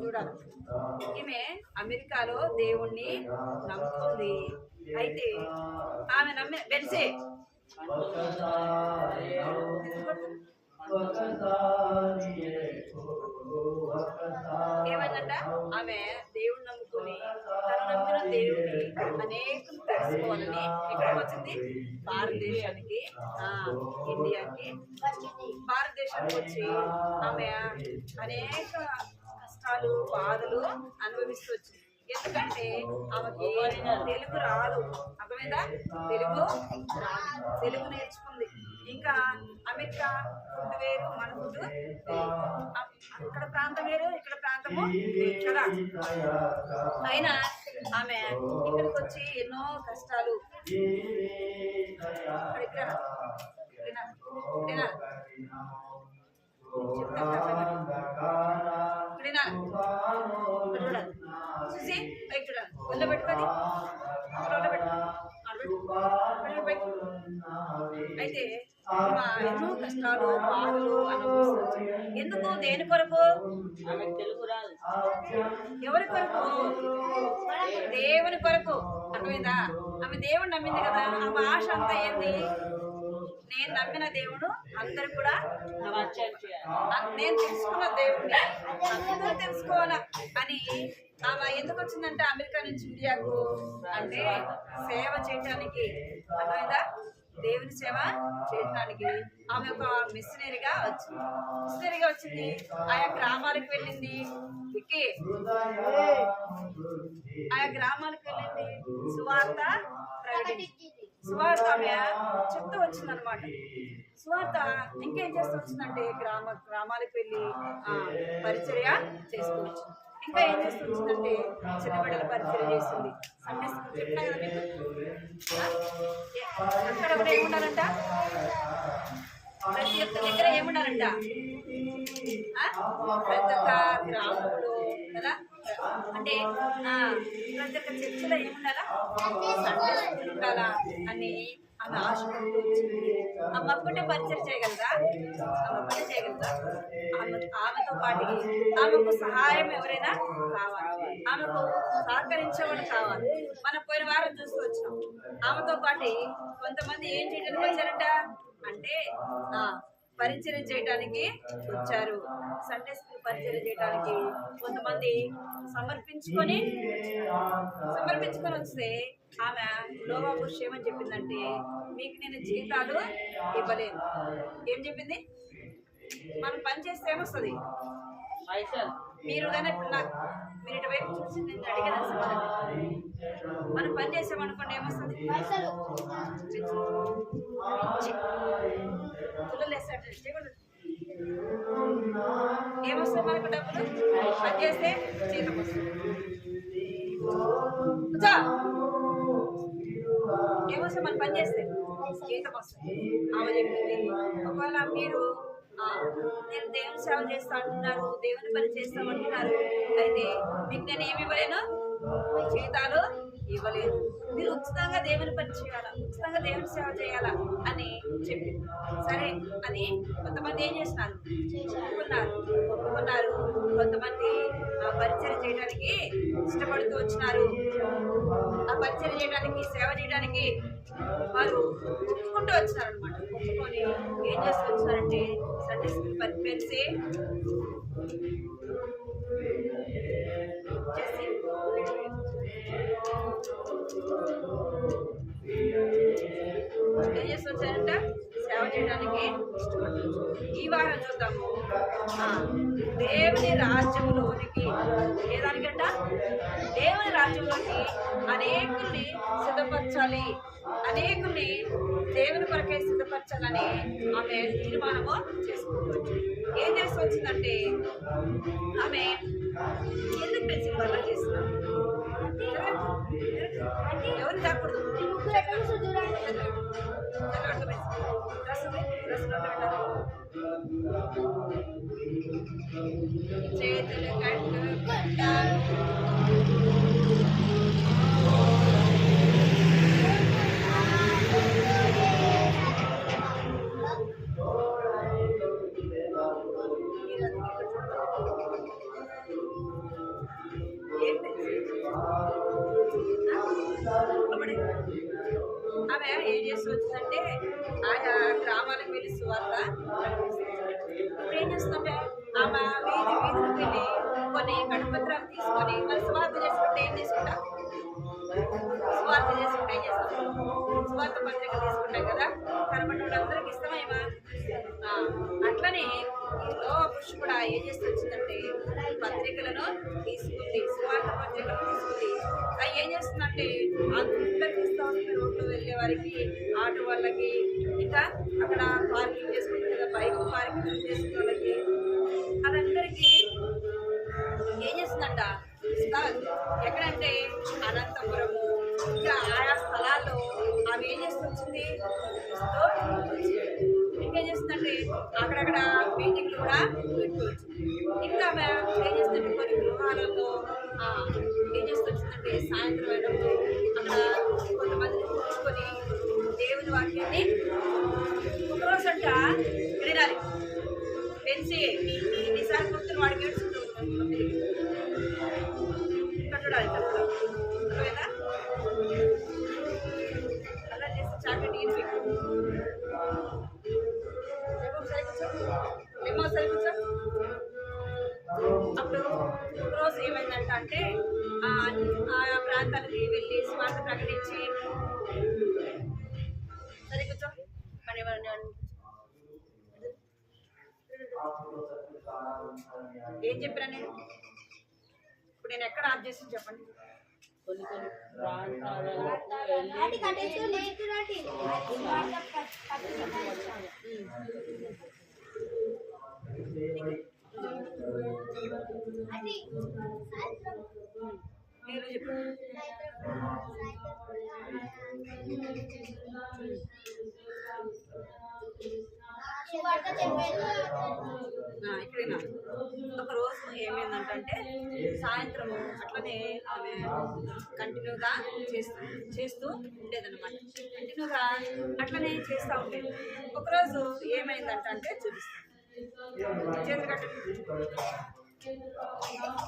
చూడాలి, ఈమె అమెరికాలో దేవుణ్ణి నమ్ముకుంది. అయితే ఆమె బెన్సే ఏమైందంట? ఆమె దేవుణ్ణి నమ్ముకుని తను నమ్మిన దేవుడిని అనేకం తెలుసుకోవాలని ఎక్కడికి వచ్చింది? భారతదేశానికి, ఇండియాకి, భారతదేశానికి వచ్చి ఆమె అనేక కష్టాలు బాధలు అనుభవిస్తూ వచ్చింది. ఎందుకంటే ఆమెకి తెలుగు రాదు. అర్థమైందా? తెలుగు నేర్చుకుంది. ఇంకా అమెరికా ఫుడ్ వేరు, మన ఫుడ్ అక్కడ ప్రాంతం వేరు, ఇక్కడ ప్రాంతము కదా. అయినా ఆమె ఇక్కడికి వచ్చి ఎన్నో కష్టాలు చూసి పైకి చూడాలి, ఒళ్ళో పెట్టుకొని అయితే ఎన్నో కష్టాలు బాధలు అనుభవిస్తుంది. ఎందుకు? దేని కొరకు? ఆమెకు తెలుగు రాదు. ఎవరి కొరకు? దేవుని కొరకు. అర్థమైందా? ఆమె దేవుడు నమ్మింది కదా. ఆమె ఆశ అంతా ఏంది? నేను నమ్మిన దేవుడు అందరు కూడా పరిచయం చేయాలి. నేను తెలుసుకున్న దేవుడిని అందరూ తెలుసుకోవాలా అని ఆమె ఎందుకు వచ్చిందంటే అమెరికా నుంచి ఇండియాకు అంటే సేవ చేయటానికి. అర్థమైందా? దేవుని సేవ చేయడానికి ఆమె ఒక మిషనరీగా వచ్చింది. ఆయా గ్రామాలకు వెళ్ళింది. ఆయా గ్రామాలకు వెళ్ళింది. సువార్త ఆమె చెప్తూ వచ్చింది అనమాట. సువార్త ఇంకేం చేస్తూ వచ్చిందంటే గ్రామాలకు వెళ్ళి పరిచర్య చేసుకోవచ్చు. ఇంకా ఏం చేస్తూ వచ్చిందంటే చిన్న బిడ్డల పరిచర్య చేసింది. సండే స్కూల్ చెప్పినా కదా మీకు. అక్కడ కూడా ఏముండాలంట? ప్రతి ఒక్క దగ్గర ఏముండాలంట? ప్రతి ఒక్క గ్రామంలో కదా అంటే ప్రతి ఒక్క చర్చిలో ఏముండాలా? సండే స్కూల్ ఉండాలా అని ఆమె ఆశపడుతూ వచ్చింది. ఆమె ఒక్కటే పరిచయం చేయగలదా? ఆమెతో పాటు ఆమెకు సహాయం ఎవరైనా కావాలి. ఆమెకు సహకరించేవాడు కావాలి. మనం పోయిన వారం చూస్తూ వచ్చినాం. ఆమెతో పాటు కొంతమంది ఏం చేయడానికి వచ్చారంట అంటే పరిచయం చేయడానికి వచ్చారు. సండే స్కూల్ పరిచయం చేయడానికి కొంతమంది సమర్పించుకొని వస్తే ఆమె లోవా బుష్ ఏమని చెప్పిందంటే మీకు నేను జీతాలు ఇవ్వలేను. ఏం చెప్పింది? మనం పని చేస్తే ఏమొస్తుంది? మీరు కానీ మీరు ఇటువైపు చూసి నేను అడిగేదాన్ని సమాధానం. మనం పని చేసామనుకోండి ఏమొస్తుంది? ఏమొస్తుంది మనకు? డబ్బులు. పని చేస్తే జీతం వస్తుంది. ఏమొస్తుంది? మనం పని చేస్తే జీతం వస్తుంది. ఆమె చెప్పింది ఒకవేళ మీరు నేను దేవుని సేవ చేస్తా అంటున్నారు, దేవుని పని చేస్తామంటున్నారు, అయితే మీకు నేను ఏమి ఇవ్వలేను? జీతాలు ఇవ్వలేదు. మీరు ఉచితంగా దేవుని పని చేయాలా, ఉచితంగా దేవుని సేవ చేయాలా అని చెప్పింది. సరే అని కొంతమంది ఏం చేస్తున్నారు? ఒప్పుకున్నారు. కొంతమంది పరిచయం చేయడానికి ఇష్టపడుతూ వచ్చినారు. ఆ పరిచయం చేయడానికి, సేవ చేయడానికి వారు ఒప్పుకుంటూ వచ్చినారు అనమాట. ఒప్పుకొని ఏం చేస్తూ వచ్చినారంటే సండే స్కూల్ పరిపేసి ఏం చేస్తూ వచ్చారంట? సేవ చేయడానికి ఇష్టపడుతుంది. ఈ వారం చూద్దాము దేవుని రాజ్యంలోనికి. ఏదానికంట? దేవుని రాజ్యంలోకి అనేకుల్ని సిద్ధపరచాలి, అనేకుల్ని దేవుని కొరకే సిద్ధపరచాలని ఆమె తీర్మానము చేసుకోవచ్చు. ఏం చేస్తూ వచ్చిందంటే ఆమె ఎందుకు పెంచి బల్ల చేస్తున్నారు? ఎవరు కాకూడదు. చేతులు కట్టుకుంటారు. ఆమె ఏం చేస్తూ వచ్చిందంటే ఆయా గ్రామాలకు వెళ్ళి సువార్త ఇప్పుడు ఏం చేస్తుందంటే ఆమె వీధులకు వెళ్ళి కొన్ని కడుపత్రాలు తీసుకొని మరి సువార్త చేసుకుంటే ఏం చేసుకుంటా? సువార్త చేసుకుంటే ఏం చేస్తాం? సువార్త పత్రిక తీసుకుంటాం కదా. కనబడిన వాళ్ళందరికీ ఇష్టమేమా? అట్లనే పురుషు కూడా ఏం చేస్తూ వచ్చిందంటే పత్రికలను తీసుకుంది, సువార్త పత్రికలను తీసుకుంది. అవి ఏం చేస్తుందంటే అందరికి ఇస్తూ ఉంటుంది. రోడ్లో వెళ్ళే వారికి, ఆటో వాళ్ళకి, ఇంకా అక్కడ పార్కింగ్ చేసుకుంటారు కదా, బైక్ పార్కింగ్ చేసుకునే వాళ్ళకి, అదందరికీ ఏం చేస్తుందంట? ఎక్కడంటే అనంతపురము, ఇంకా ఆయా స్థలాల్లో ఆమె ఏం చేస్తూ వచ్చింది? ఇంకేం చేస్తుందంటే అక్కడక్కడ మీటింగ్లు కూడా పెట్టుకోవచ్చు. ఇంకా ఆమె ఏం చేస్తుందంటే కొన్ని గృహాలలో ఏం చేస్తూ వచ్చిందంటే సాయంత్రం అయినప్పుడు అక్కడ కొంతమందిని కూర్చుకొని దేవుని వాక్యాన్ని ఒకరోజంట ఉంది, వెళ్ళి స్వార్థ ప్రకటించి సరే కూర్చో పని ఏం చెప్పినా నేను ఇప్పుడు నేను ఎక్కడ ఆఫ్ చేసి చెప్పండి. కొన్ని కొన్ని ప్రాంతాలలో నాటి కట్టేస్తూ లేదు నాటి అది మీరు చెప్పు. సువార్త చెప్పేది ఇక్కడేనా ఒక రోజు ఏమైందంటే సాయంత్రం అట్లనే ఆమె కంటిన్యూగా చేస్తూ ఉండేదన్నమాట. కంటిన్యూగా అట్లనే చేస్తూ ఉండేది. ఒకరోజు ఏమైందంటే చూపిస్తాను. చేతులు కట్టండి,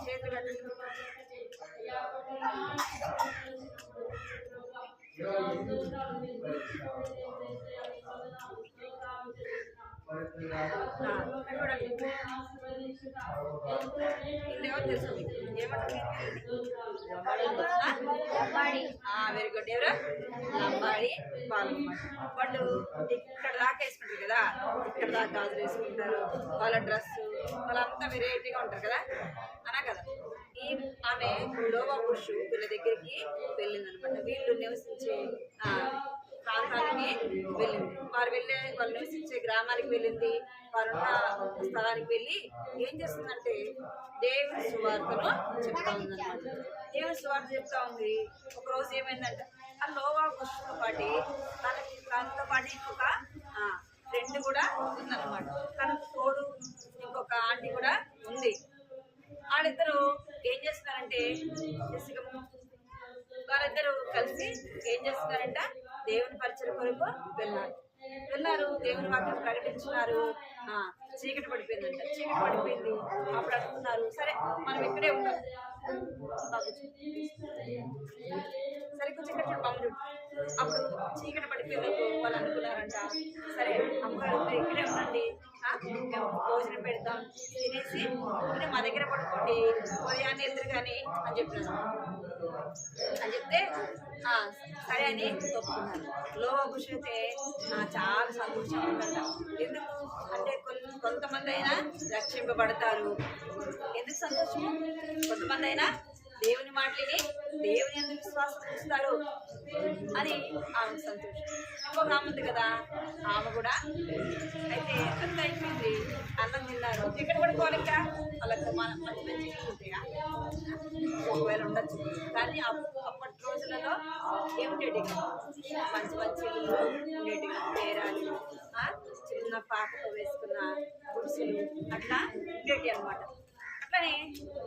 చేతులు కట్టండి. ఇల్లు ఎవరు తెలుసు ఏమంటారు? Very good. ఎవరు? లంబాడి వాళ్ళు ఇక్కడ దాకా వేసుకుంటారు కదా, ఇక్కడ దాకా గాజులు వేసుకుంటారు, వాళ్ళ డ్రెస్ వాళ్ళంతా వెరైటీగా ఉంటారు కదా అనా కదా. ఆమె లోవా పురుషు వీళ్ళ దగ్గరికి వెళ్ళింది అనమాట. వీళ్ళు నివసించే ప్రాంతానికి వెళ్ళింది. వాళ్ళు నివసించే గ్రామానికి వెళ్ళింది. వారున్న స్థలానికి వెళ్ళి ఏం చేస్తుందంటే దేవుని సువార్తను చెప్తా ఉందన్నమాట. దేవుని సువార్త చెప్తా ఉంది. ఒకరోజు ఏమైందంటే ఆ లోవా పురుషుతో పాటు తనతో పాటు ఇంకొక ఫ్రెండ్ కూడా ఉందన్నమాట. తనకు తోడు ఇంకొక ఆంటీ కూడా ఉంది. వాళ్ళిద్దరూ ఏం చేస్తున్నారంటే వాళ్ళిద్దరూ కలిసి ఏం చేస్తున్నారంట దేవుని పరిచయం కొరకు వెళ్ళారు. దేవుని వాక్యం ప్రకటించున్నారు. చీకటి పడిపోయిందంట. చీకటి పడిపోయింది. అప్పుడు అనుకున్నారు సరే మనం ఇక్కడే ఉంటాం. సరే కొంచెం ఇక్కడ బాగుంది. అప్పుడు చీకటి పడిపోయినప్పుడు వాళ్ళు అనుకున్నారంట సరే అమ్మగారు ఇక్కడే ఉండండి, భోజనం పెడతాం, తినేసి మా దగ్గర పడుకోండి, ఉదయాన్నే ఎదురు కానీ అని చెప్పినారు. అని చెప్తే సరే అని ఒప్పుకున్నారు. లోవా పురుషు అయితే చాలా సంతోషంగా ఉందంట. ఎందుకు అంటే కొంతమంది అయినా రక్షింపబడతారు. ఎందుకు సంతోషము? కొంతమంది అయినా దేవుని మాటలని దేవుని ఎందుకు విశ్వాసం ఉంచుతారు అని ఆమె సంతోషం. ఇంకొక ఆమె ఉంది కదా, ఆమె కూడా అయితే అంత అయిపోయింది. అన్నం తిన్నారు. ఎక్కడ పడుకోవాలి ఇంకా వాళ్ళకి మనం మంచి మంచి ఇల్లు ఉంటాయా? ఒకవేళ ఉండొచ్చు. కానీ అప్పటి రోజులలో ఏమిటేటి మంచి మంచి ఇల్లు ఉండేటి, పేరాలు, చిన్న పాకతో వేసుకున్న గుడిసెలు అట్లా ఉండేటి అనమాట. అట్లనే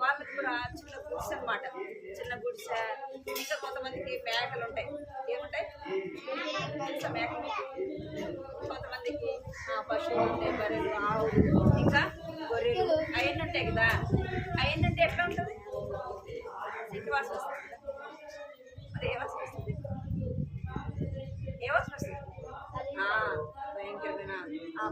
వాళ్ళకి కూడా చిన్న గుడిసె అనమాట. చిన్న గుడిసె. ఇంకా కొంతమందికి మేకలు ఉంటాయి. ఏముంటాయి? మేకలు. కొంతమందికి పశువులు ఉంటాయి, బర్రెలు, ఆవులు, ఇంకా గొర్రెలు అవన్నీ ఉంటాయి కదా. అవన్నీ అంటే ఎట్లా ఉంటుంది? ఇంటి వాసన వస్తుంది. మరి ఏ వాసన వస్తుంది? ఏ వాసన వస్తుంది? భయంకరమైన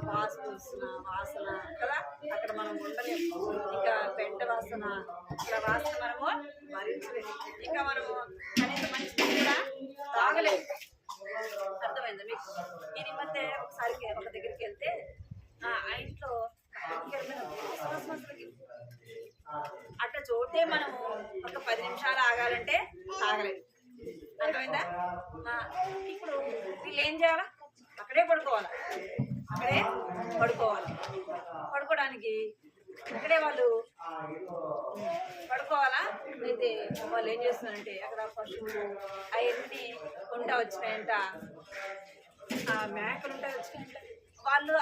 పాసు వస్తున్న వాసన కదా. అక్కడ మనం ఉండలేము. ఇంకా పెంట వాసన, అక్కడ వాసన మనము భరించలేము. ఇంకా మనము కనీసం మంచి కూడా తాగలేము. అర్థమైందా మీకు? నేను ఈ మధ్య ఒకసారి ఒక దగ్గరికి వెళ్తే ఆ ఇంట్లో అట్లా చోటే మనము ఒక 10 నిమిషాలు ఆగాలంటే తాగలేదు. అర్థమైందా? ఇప్పుడు వీళ్ళు ఏం చేయాలా? అక్కడే పడుకోవాలి. పడుకోవడానికి ఇక్కడే వాళ్ళు పడుకోవాలా? అయితే వాళ్ళు ఏం చేస్తున్నారంటే అక్కడ పశువులు అవన్నీ ఉంటా వచ్చినాయంట, మేకలు ఉంటా వచ్చినాయంట. వాళ్ళు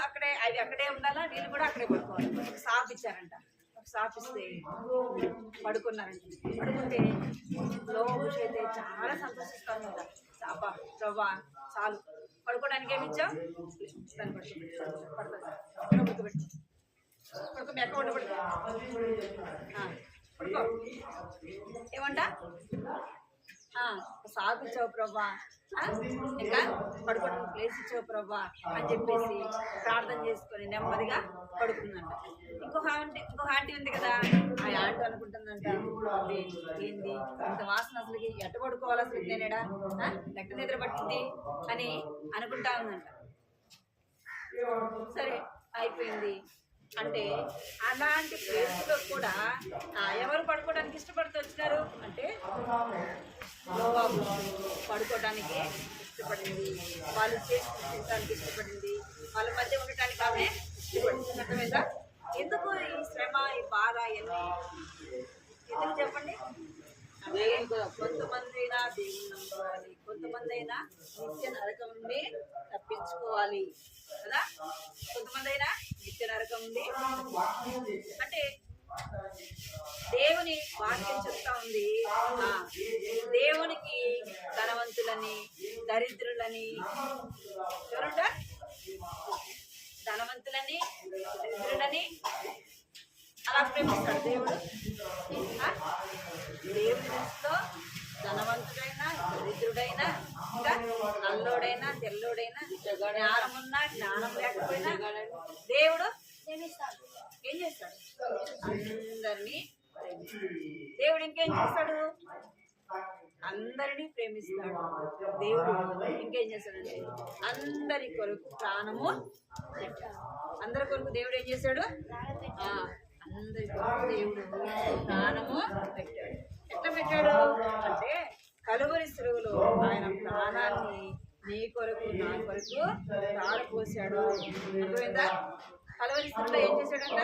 అక్కడే ఉండాలా, వీళ్ళు కూడా అక్కడే పడుకోవాలి. ఒక సాప్ ఇచ్చారంట. ఒక సాప్ ఇస్తే పడుకున్నారంట. పడుకుంటే లోవా పురుషు అయితే చాలా సంతోషిస్తాను కదా. రవ్వ చాలు పడుకోవడానికి ఏమి ఇచ్చావు? దాన్ని పడుకోబెట్టు. మెక్క పడుకో. ఏమంట? సాగు ఇచ్చావు ప్రభా, ఇంకా పడుకోవడానికి ప్లేస్ ఇచ్చావు ప్రభా అని చెప్పేసి ప్రార్థన చేసుకొని నెమ్మదిగా పడుకుందంట. ఇంకొక ఆమె ఇంకొక ఆంటీ ఉంది కదా, ఆ ఆంటీ అనుకుంటుందంట, "అబ్బే, ఏంది ఇంత వాసన, అసలుకి ఎట్ట పడుకోవాలి, అసలు నేనేడా నెట్ట నిద్ర పట్టింది" అని అనుకుంటా ఉందంట. సరే అయిపోయింది. అంటే అలాంటి ప్లేస్లో కూడా ఎవరు పడుకోవడానికి ఇష్టపడుతూ వచ్చినారు అంటే నోవాహు పడుకోవడానికి ఇష్టపడింది, వాళ్ళు చేసి తినడానికి ఇష్టపడింది, వాళ్ళ మధ్య ఉండటానికి ఆమె ఇష్టపడింది. అర్థమైందా? ఎందుకు ఈ శ్రమ, ఈ బాధ ఇవన్నీ ఎందుకు చెప్పండి? అంటే కొంతమంది అయినా దేవుని నమ్ముకోవాలి, కొంతమంది అయినా నిత్య నరకం నుండి తప్పించుకోవాలి కదా. కొంతమంది అయినా నిత్య నరకం నుండి అంటే దేవుని వాక్యం చెప్తా ఉంది, దేవునికి ధనవంతులని దరిద్రులని ఎవరుంట, ధనవంతులని దరిద్రులని అలా ప్రేమిస్తాడు దేవుడు. దేవుని దృష్టిలో ధనవంతుడైనా దరిద్రుడైనా ఇంకా నల్లోడైనా తెల్లోడైనా జ్ఞానమున్నా జ్ఞానం లేకపోయినా దేవుడు ఏం చేస్తాడు? అందరినీ దేవుడు ఇంకేం చేస్తాడు? అందరినీ ప్రేమిస్తాడు. దేవుడు ఇంకేం చేస్తాడంటే అందరి కొరకు ప్రాణము పెట్టాడు. అందరి కొరకు దేవుడు ఏం చేశాడు? అందరి కొరకు దేవుడు ప్రాణము పెట్టాడు. ఎట్లా పెట్టాడు అంటే కలువరి సిలువలో ఆయన ప్రాణాన్ని నీ కొరకు నా కొరకు తారపోసాడు. అర్థమైందా? కలువరి సిలువలో ఏం చేశాడంట?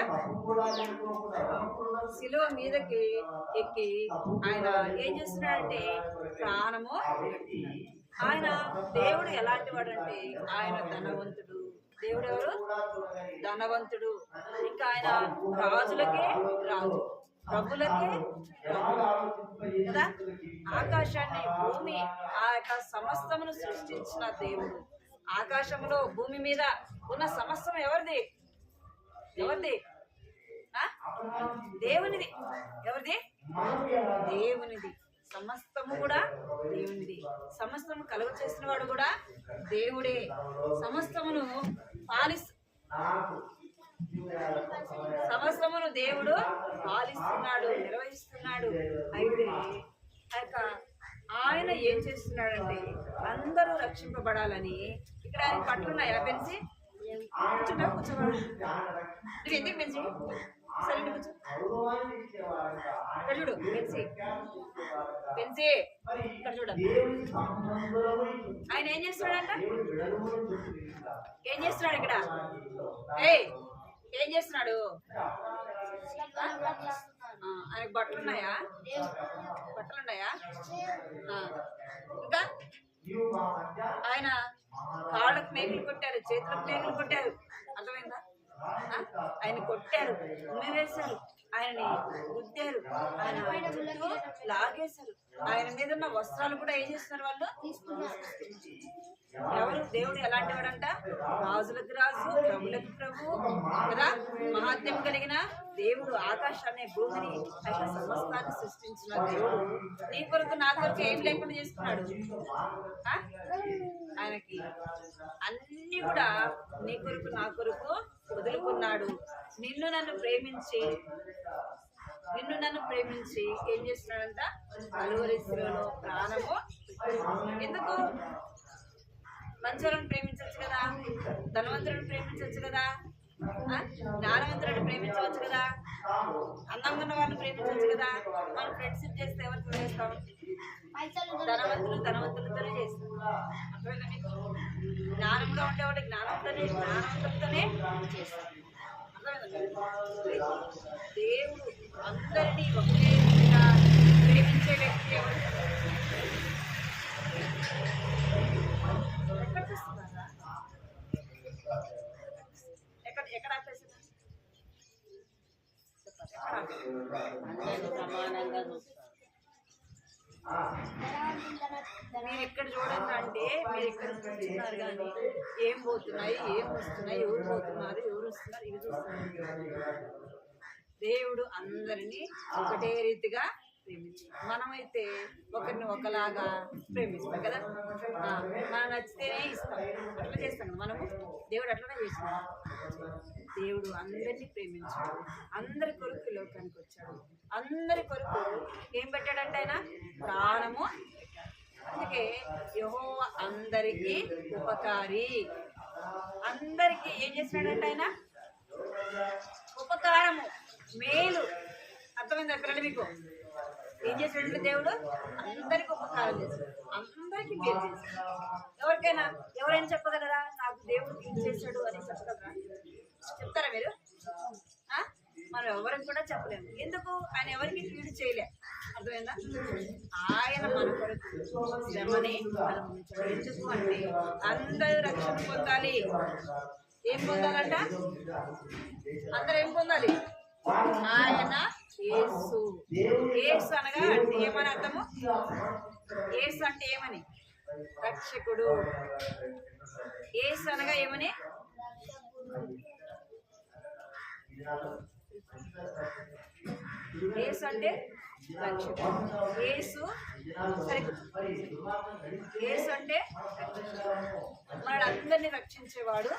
సిలువ మీదకి ఎక్కి ఆయన ఏం చేస్తున్నాడంటే ప్రాణము. ఆయన దేవుడు ఎలాంటి వాడు అంటే ఆయన ధనవంతుడు. దేవుడు ఎవరు? ధనవంతుడు. ఇంకా ఆయన రాజులకే రాజు, ప్రభులకే కదా. ఆకాశాన్ని భూమి ఆ యొక్క సమస్తమును సృష్టించిన దేవుడు. ఆకాశంలో భూమి మీద ఉన్న సమస్తం ఎవరిది? ఎవరిది? దేవునిది. ఎవరిది? దేవునిది. సమస్తము కూడా దేవునిది. సమస్తము కలుగ చేసిన వాడు కూడా దేవుడే. సమస్తమును సమస్తమును దేవుడు పాలిస్తున్నాడు, నిర్వహిస్తున్నాడు. అయితే ఆయన ఏం చేస్తున్నాడంటే అందరూ రక్షింపబడాలని. ఇక్కడ ఆయన పట్లున్నాయా పెంచి కూర్చోబడి నువ్వు ఎందుకు పెంచి సరే కూర్చో. ఇక్కడ చూడు పెంచి పెంచి ఇక్కడ చూడండి. ఆయన ఏం చేస్తున్నాడంట? ఏం చేస్తున్నాడు ఇక్కడ? ఏం చేస్తున్నాడు? ఆయనకు బట్టలున్నాయా? బట్టలున్నాయా? ఇంకా ఆయన కాళ్ళకు మేకులు కొట్టారు, చేతులకు మేకులు కొట్టారు. అర్థమైందా? ఆయన కొట్టారు, ఉమ్మి వేశారు, ఆయనని గుద్దారు, ఆయన చుట్టూ లాగేశారు. ఆయన మీద ఉన్న వస్త్రాలు కూడా ఏం చేస్తున్నారు? వాళ్ళు ఎవరు? దేవుడు ఎలాంటి వాడంట? రాజులకు రాజు, ప్రభులకు ప్రభు కదా. మహాత్మ్యం కలిగిన దేవుడు. ఆకాశాన్ని భూమిని ఆయన సమస్తాన్ని సృష్టించిన దేవుడు నీ కొరకు నా కొరకు ఏం లేకుండా చేస్తున్నాడు. ఆయనకి అన్ని కూడా నీ కొరకు నా కొరకు వదులుకున్నాడు. నిన్ను నన్ను ప్రేమించి ఏం చేస్తున్నాడంట? కలువరి సిలువలో ప్రాణము. ఎందుకు? మంచోళ్ళని ప్రేమించవచ్చు కదా, ధనవంతులను ప్రేమించవచ్చు కదా, జ్ఞానవంతులను ప్రేమించవచ్చు కదా, అందంగా ఉన్న వాళ్ళని ప్రేమించవచ్చు కదా. మనం ఫ్రెండ్షిప్ చేస్తే ఎవరితో చేస్తాం? ధనవంతులతోనే చేస్తాం. అర్థమైందా మీకు? జ్ఞానంగా ఉండేవాడు జ్ఞానవంతులతోనే చేస్తాం. అర్థమైందా? దేవుడు అందరినీ ఒకే విధంగా ప్రేమించే వ్యక్తి ఎవరు? ఎక్కడ ఆపేసిందా? సమానంగా చూస్తారు. మీరు ఎక్కడ చూడండి అంటే మీరు ఇక్కడ చూస్తున్నారు కానీ ఏం పోతున్నాయి, ఏం వస్తున్నాయి, ఎవరు పోతున్నారు, ఎవరు వస్తున్నారు, ఇవి చూస్తున్నారు. దేవుడు అందరినీ ఒకటే రీతిగా ప్రేమించాడు. మనమైతే ఒకరిని ఒకలాగా ప్రేమిస్తాం కదా, మనం నచ్చితేనే ఇస్తాం, అట్లా చేస్తాం కదా మనము. దేవుడు అట్లనే చేసినాడు. దేవుడు అందరినీ ప్రేమించాడు, అందరి కొరకు ఈ లోకానికి వచ్చాడు, అందరి కొరకు ఏం పెట్టాడంటే ఆయన ప్రాణము పెట్టాడు. అందుకే యెహోవా అందరికీ ఉపకారి. అందరికీ ఏం చేసినాడంటే ఆయన ఉపకారము, మేలు. అర్థమైందా పిల్లలు మీకు? ఏం చేసినట్టు దేవుడు అందరికి ఉపకారం చేశాడు, అందరికీ మేలు చేశాడు. ఎవరైనా చెప్పగలరా నాకు దేవుడు ఏం చేశాడు అని చెప్పగలరా? చెప్తారా మీరు? మనం ఎవరికి కూడా చెప్పలేము. ఎందుకు? ఆయన ఎవరికి కీడు చేయలే. అర్థమైందా? ఆయన మన కొరకు శ్రమని అనుభవించాడు. ఎందుకు అంటే అందరూ రక్షణ పొందాలి. ఏం పొందాలంట? అందరూ ఏం పొందాలి? ఆయన యేసు. యేసు అనగా అంటే ఏమని అర్థము? యేసు అంటే ఏమని? రక్షకుడు. యేసు అనగా ఏమని? యేసు అంటే రక్షకుడు. యేసు యేసు అంటే మనల్ని రక్షించేవాడు.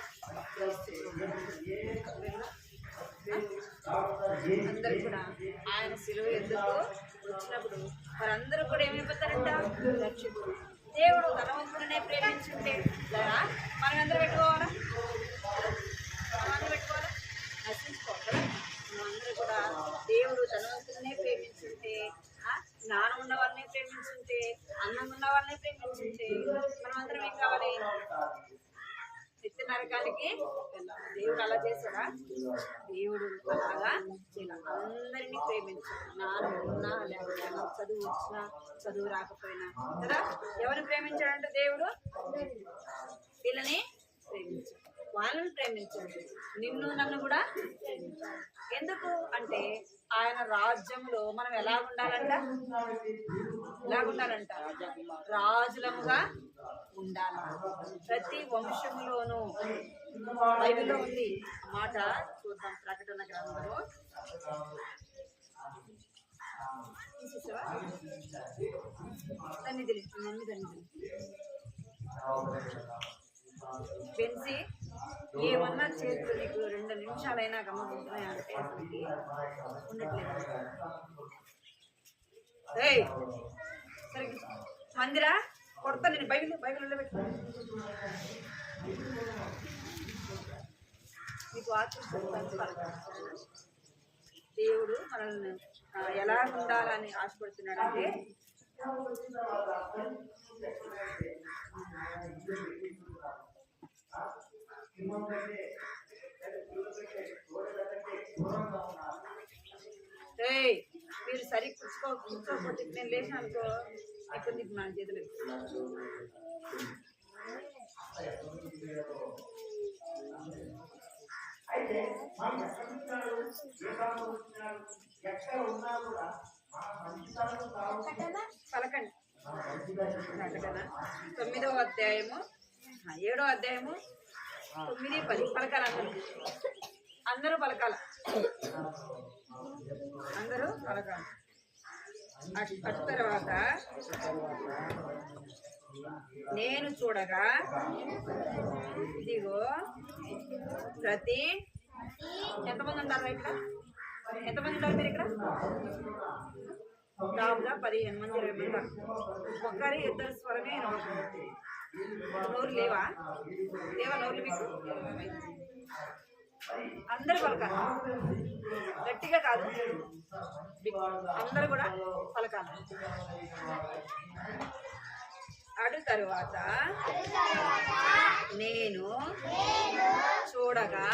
అందరూ కూడా ఆయన సిలువ ఎందుకు వచ్చినప్పుడు వారందరూ కూడా ఏమైపోతారంట? రక్షకుడు. దేవుడు ధనవంతులనే ప్రేమించుంటే మనం అందరూ పెట్టుకోవాలా? మనం అందరూ పెట్టుకోవాలా? నశించుకోవాలి కదా. మనమందరూ కూడా దేవుడు ధనవంతులనే ప్రేమించుంటే, జ్ఞానం ఉన్న వాళ్ళని ప్రేమించుంటే, అన్నం ఉన్న వాళ్ళని ప్రేమించుంటే మనం అందరం ఏం కావాలి? నిత్య నరకానికి వెళ్ళాలి. దేవుడు అలా చేశాడా? దేవుడు అలాగా అందరినీ ప్రేమించాడు. జ్ఞానం ఉన్నా లేకపోయినా, చదువు వచ్చినా చదువు రాకపోయినా కదా. ఎవరిని ప్రేమించాడంటే దేవుడు వీళ్ళని ప్రేమించాడు, వాళ్ళని ప్రేమించాడు, నిన్ను నన్ను కూడా ప్రేమించాడు. ఎందుకు అంటే ఆయన రాజ్యంలో మనం ఎలా ఉండాలంట? ఎలాగుండాలంట? రాజులముగా ఉండాలి. ప్రతి వంశములోనూ బైబిల్లో ఉంది మాట. చూద్దాం ప్రకటన గ్రంథము. సన్నిధి మమ్మీ సన్నిధి పెంచి ఏమన్నా చేతులు నీకు 2 నిమిషాలైనా గమనిస్తున్నాయి అంటే అసలుకి ఉండట్లేదు. సరిగ్గా మందిరా కొడతా నేను. బైబిల్ పెట్టు. మీకు వాక్యం దేవుడు మనల్ని ఎలా ఉండాలని ఆశపడుతున్నాడంటే మీరు సరి కూర్చోకపోతే నేను లేచిన అనుకో నీకు నా చేతులు పలకండి. ప్రకటన 9వ అధ్యాయము 7వ అధ్యాయము 9, 10 పలకాలి. అందరూ పలకాల. అందరూ పలకాలి. అటు తర్వాత నేను చూడగా ఇదిగో ప్రతి ఎంతమంది ఉంటారు ఇక్కడ? ఎంతమంది ఉంటారు మీరు ఇక్కడ? దాదాపుగా 15 మంది 20 మంది. ఒక్కరి 2 స్వరమే నోరు లేవా? నోరు మీకు? అందరూ పలకాలి, గట్టిగా కాదు, అందరూ కూడా పలకాలి. అటు తరువాత నేను చూడగా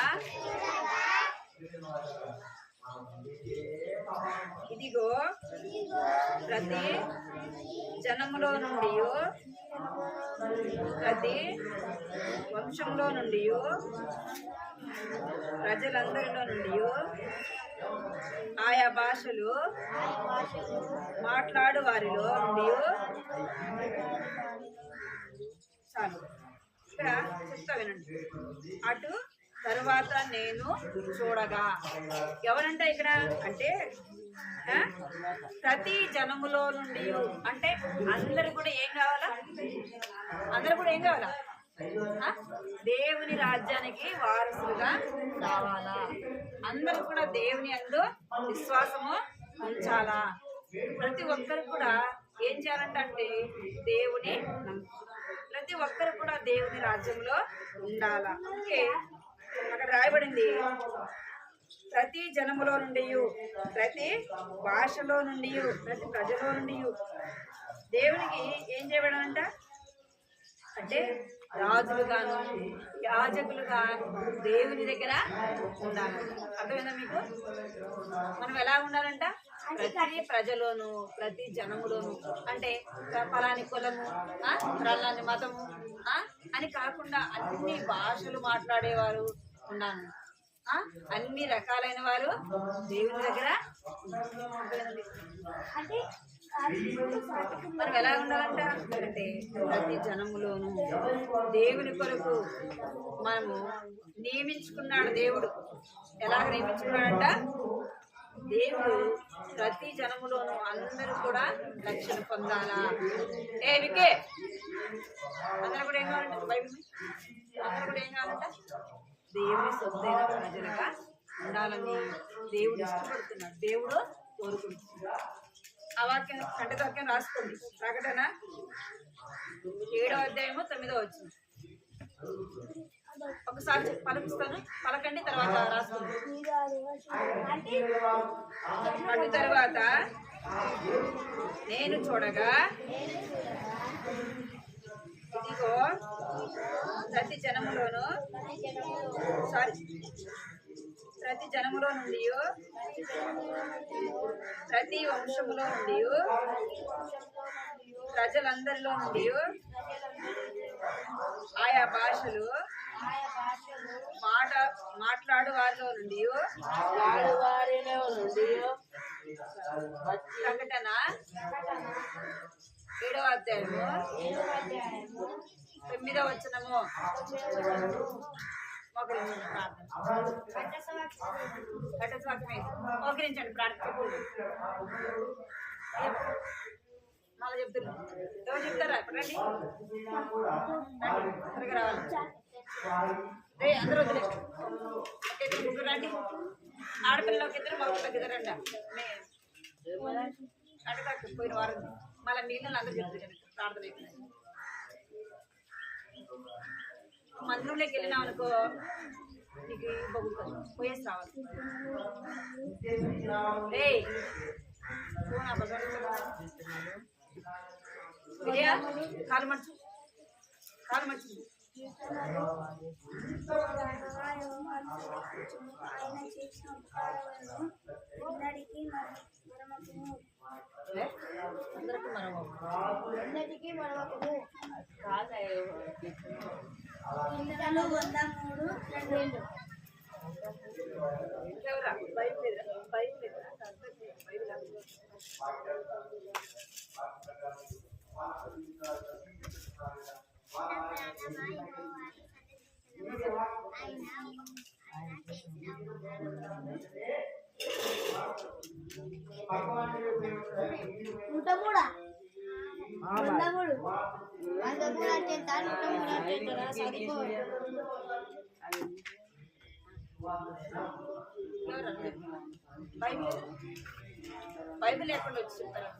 ఇదిగో ప్రతి జనములో నుండి, ప్రతి వంశంలో నుండి, ప్రజలందరిలో నుండి, ఆయా భాషలు మాట్లాడు వారిలో నుండి. చాలు, ఇక్కడ చెప్తా వినండి. అటు తరువాత నేను చూడగా ఎవరంట ఇక్కడ అంటే ఆ? ప్రతి జనములో నుండి అంటే అందరు కూడా ఏం కావాలా? అందరు కూడా ఏం కావాలా? ఆ? దేవుని రాజ్యానికి వారసులుగా కావాలా? అందరూ కూడా దేవుని యందు విశ్వాసము ఉంచాలా? ప్రతి ఒక్కరు కూడా ఏం చేయాలంటే దేవుని ప్రతి ఒక్కరు కూడా దేవుని రాజ్యంలో ఉండాలా. అందుకే అక్కడ రాయబడింది, ప్రతి జనములో నుండి, ప్రతి భాషలో నుండి, ప్రతి ప్రజలో నుండి దేవునికి ఏం చేయబడాలంట అంటే రాజులుగాను యాజకులుగా దేవుని దగ్గర ఉండాలి. అర్థమైందా మీకు? మనం ఎలా ఉండాలంట? ప్రతి ప్రజలోను ప్రతి జనములోను అంటే ఫలాని కులము ఫలాని మతము అని కాకుండా అన్ని భాషలు మాట్లాడేవారు ఉండాలి. అన్ని రకాలైన వారు దేవుని దగ్గర అంటే మనం ఎలా ఉండాలంట అంటే ప్రతి జనములోను దేవుని కొరకు మనము నియమించుకున్నాడు. దేవుడు ఎలాగ నియమించుకున్నాడంట? దేవుడు ప్రతి జనములోను అందరూ కూడా రక్షణ పొందాలా. వికే అందరూ కూడా ఏం కావాలంట? బైబిల్ అందరూ కూడా ఏం కావాలంట? దేవుని సొంతైన ప్రజలుగా ఉండాలని దేవుడు ఇష్టపడుతున్నాడు, దేవుడు కోరుకుంటున్నాడు. ఆ వాక్యం కంట వాక్యం రాసుకోండి. ప్రకటన 7వ అధ్యాయము 9వ వచనం. ఒకసారి పలుకుస్తాను, పలకండి, తర్వాత రాసుకోండి. అటు తర్వాత నేను చూడగా ఇదిగో ప్రతి జనములోను ప్రతి జనములో నుండి ప్రతి వంశములో నుండి ప్రజలందరిలో నుండి ఆయా భాషలు మాట్లాడు వారిలో నుండి ప్రకటన 7వ అధ్యాయము 9వ వచనము. మోకరించండి, ప్రార్థన. మళ్ళీ చెప్తున్నారు. ఎవరు చెప్తారా? రండి త్వరగా రావాలి. అందరూ వదిలేండి. ఇద్దరు ముగ్గురు రండి. ఆడపిల్లలకి ఇద్దరు, మగపిల్లకి ఇద్దరు రండి. అడగ పోయిన వారం మళ్ళీ మిగిలిన అందరూ చెప్తారు ప్రార్థన అయిపోయింది. మందిరంలోకి వెళ్ళినాం అనుకో నీకు బొగ్గుతుంది, పోయేసి రావాలి. విజయ కాలు మర్చు, కాలు మర్చు. అందరికీ మరొకము ఇందులో 103 బైబిల్ ఎక్కడ వచ్చి చెప్తారా?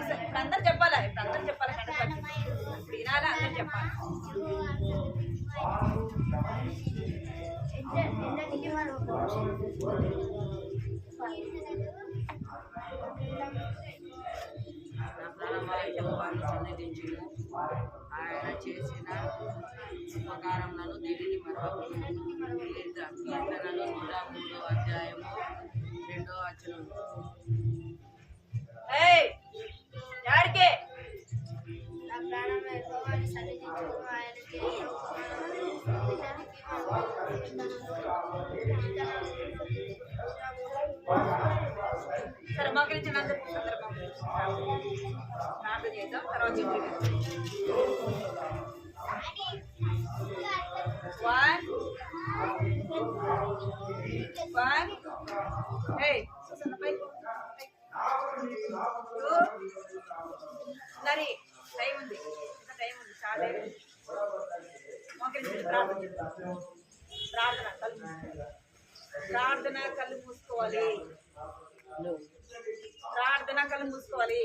ఇప్పుడు అందరు చెప్పాలా? ఇప్పుడు అందరు చెప్పాలి. ఇప్పుడు వినాలా? అందరు చెప్పాలి. ఆయన చేసిన ఉపకారములను దేనిని మరొకము. కీర్తనలు 103వ అధ్యాయము 2వ వచనం. యాడికే నా ప్రాణం యెహోవాను సన్నిధించుము, ఆయనకే సరే మోకరించండి అందరూ. చేద్దాం, తర్వాత వన్ నరి టైం ఉంది, ఇంకా టైం ఉంది, చాలా టైం ఉంది. మోకరించండి, ప్రార్థన కళ్ళు మూసుకోవాలి, ప్రార్థన కళ్ళు మూసుకోవాలి.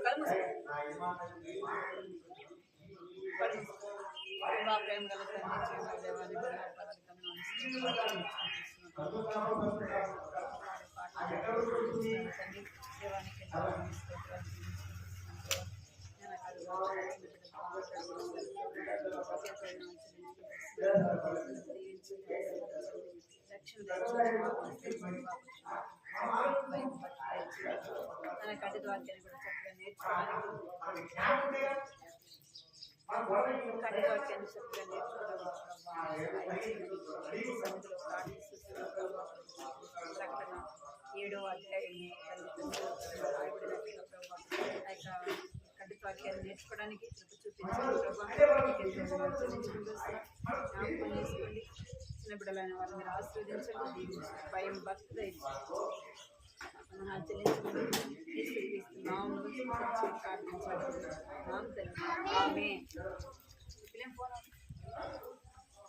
కళ్ళు ప్రేమ గల కంటి ద్వారాన్ని కూడా చక్కగా నేర్చుకోవాలి, కంటి వాక్యాన్ని చక్కగా ప్రకటన 7వ అధ్యాయం కంటి వాక్యాన్ని నేర్చుకోవడానికి చూపించాలి చేసుకోండి. చిన్న బిడ్డలైన వారిని మీరు ఆశీర్వదించండి, భయం భక్తి ప్రార్థించాలి.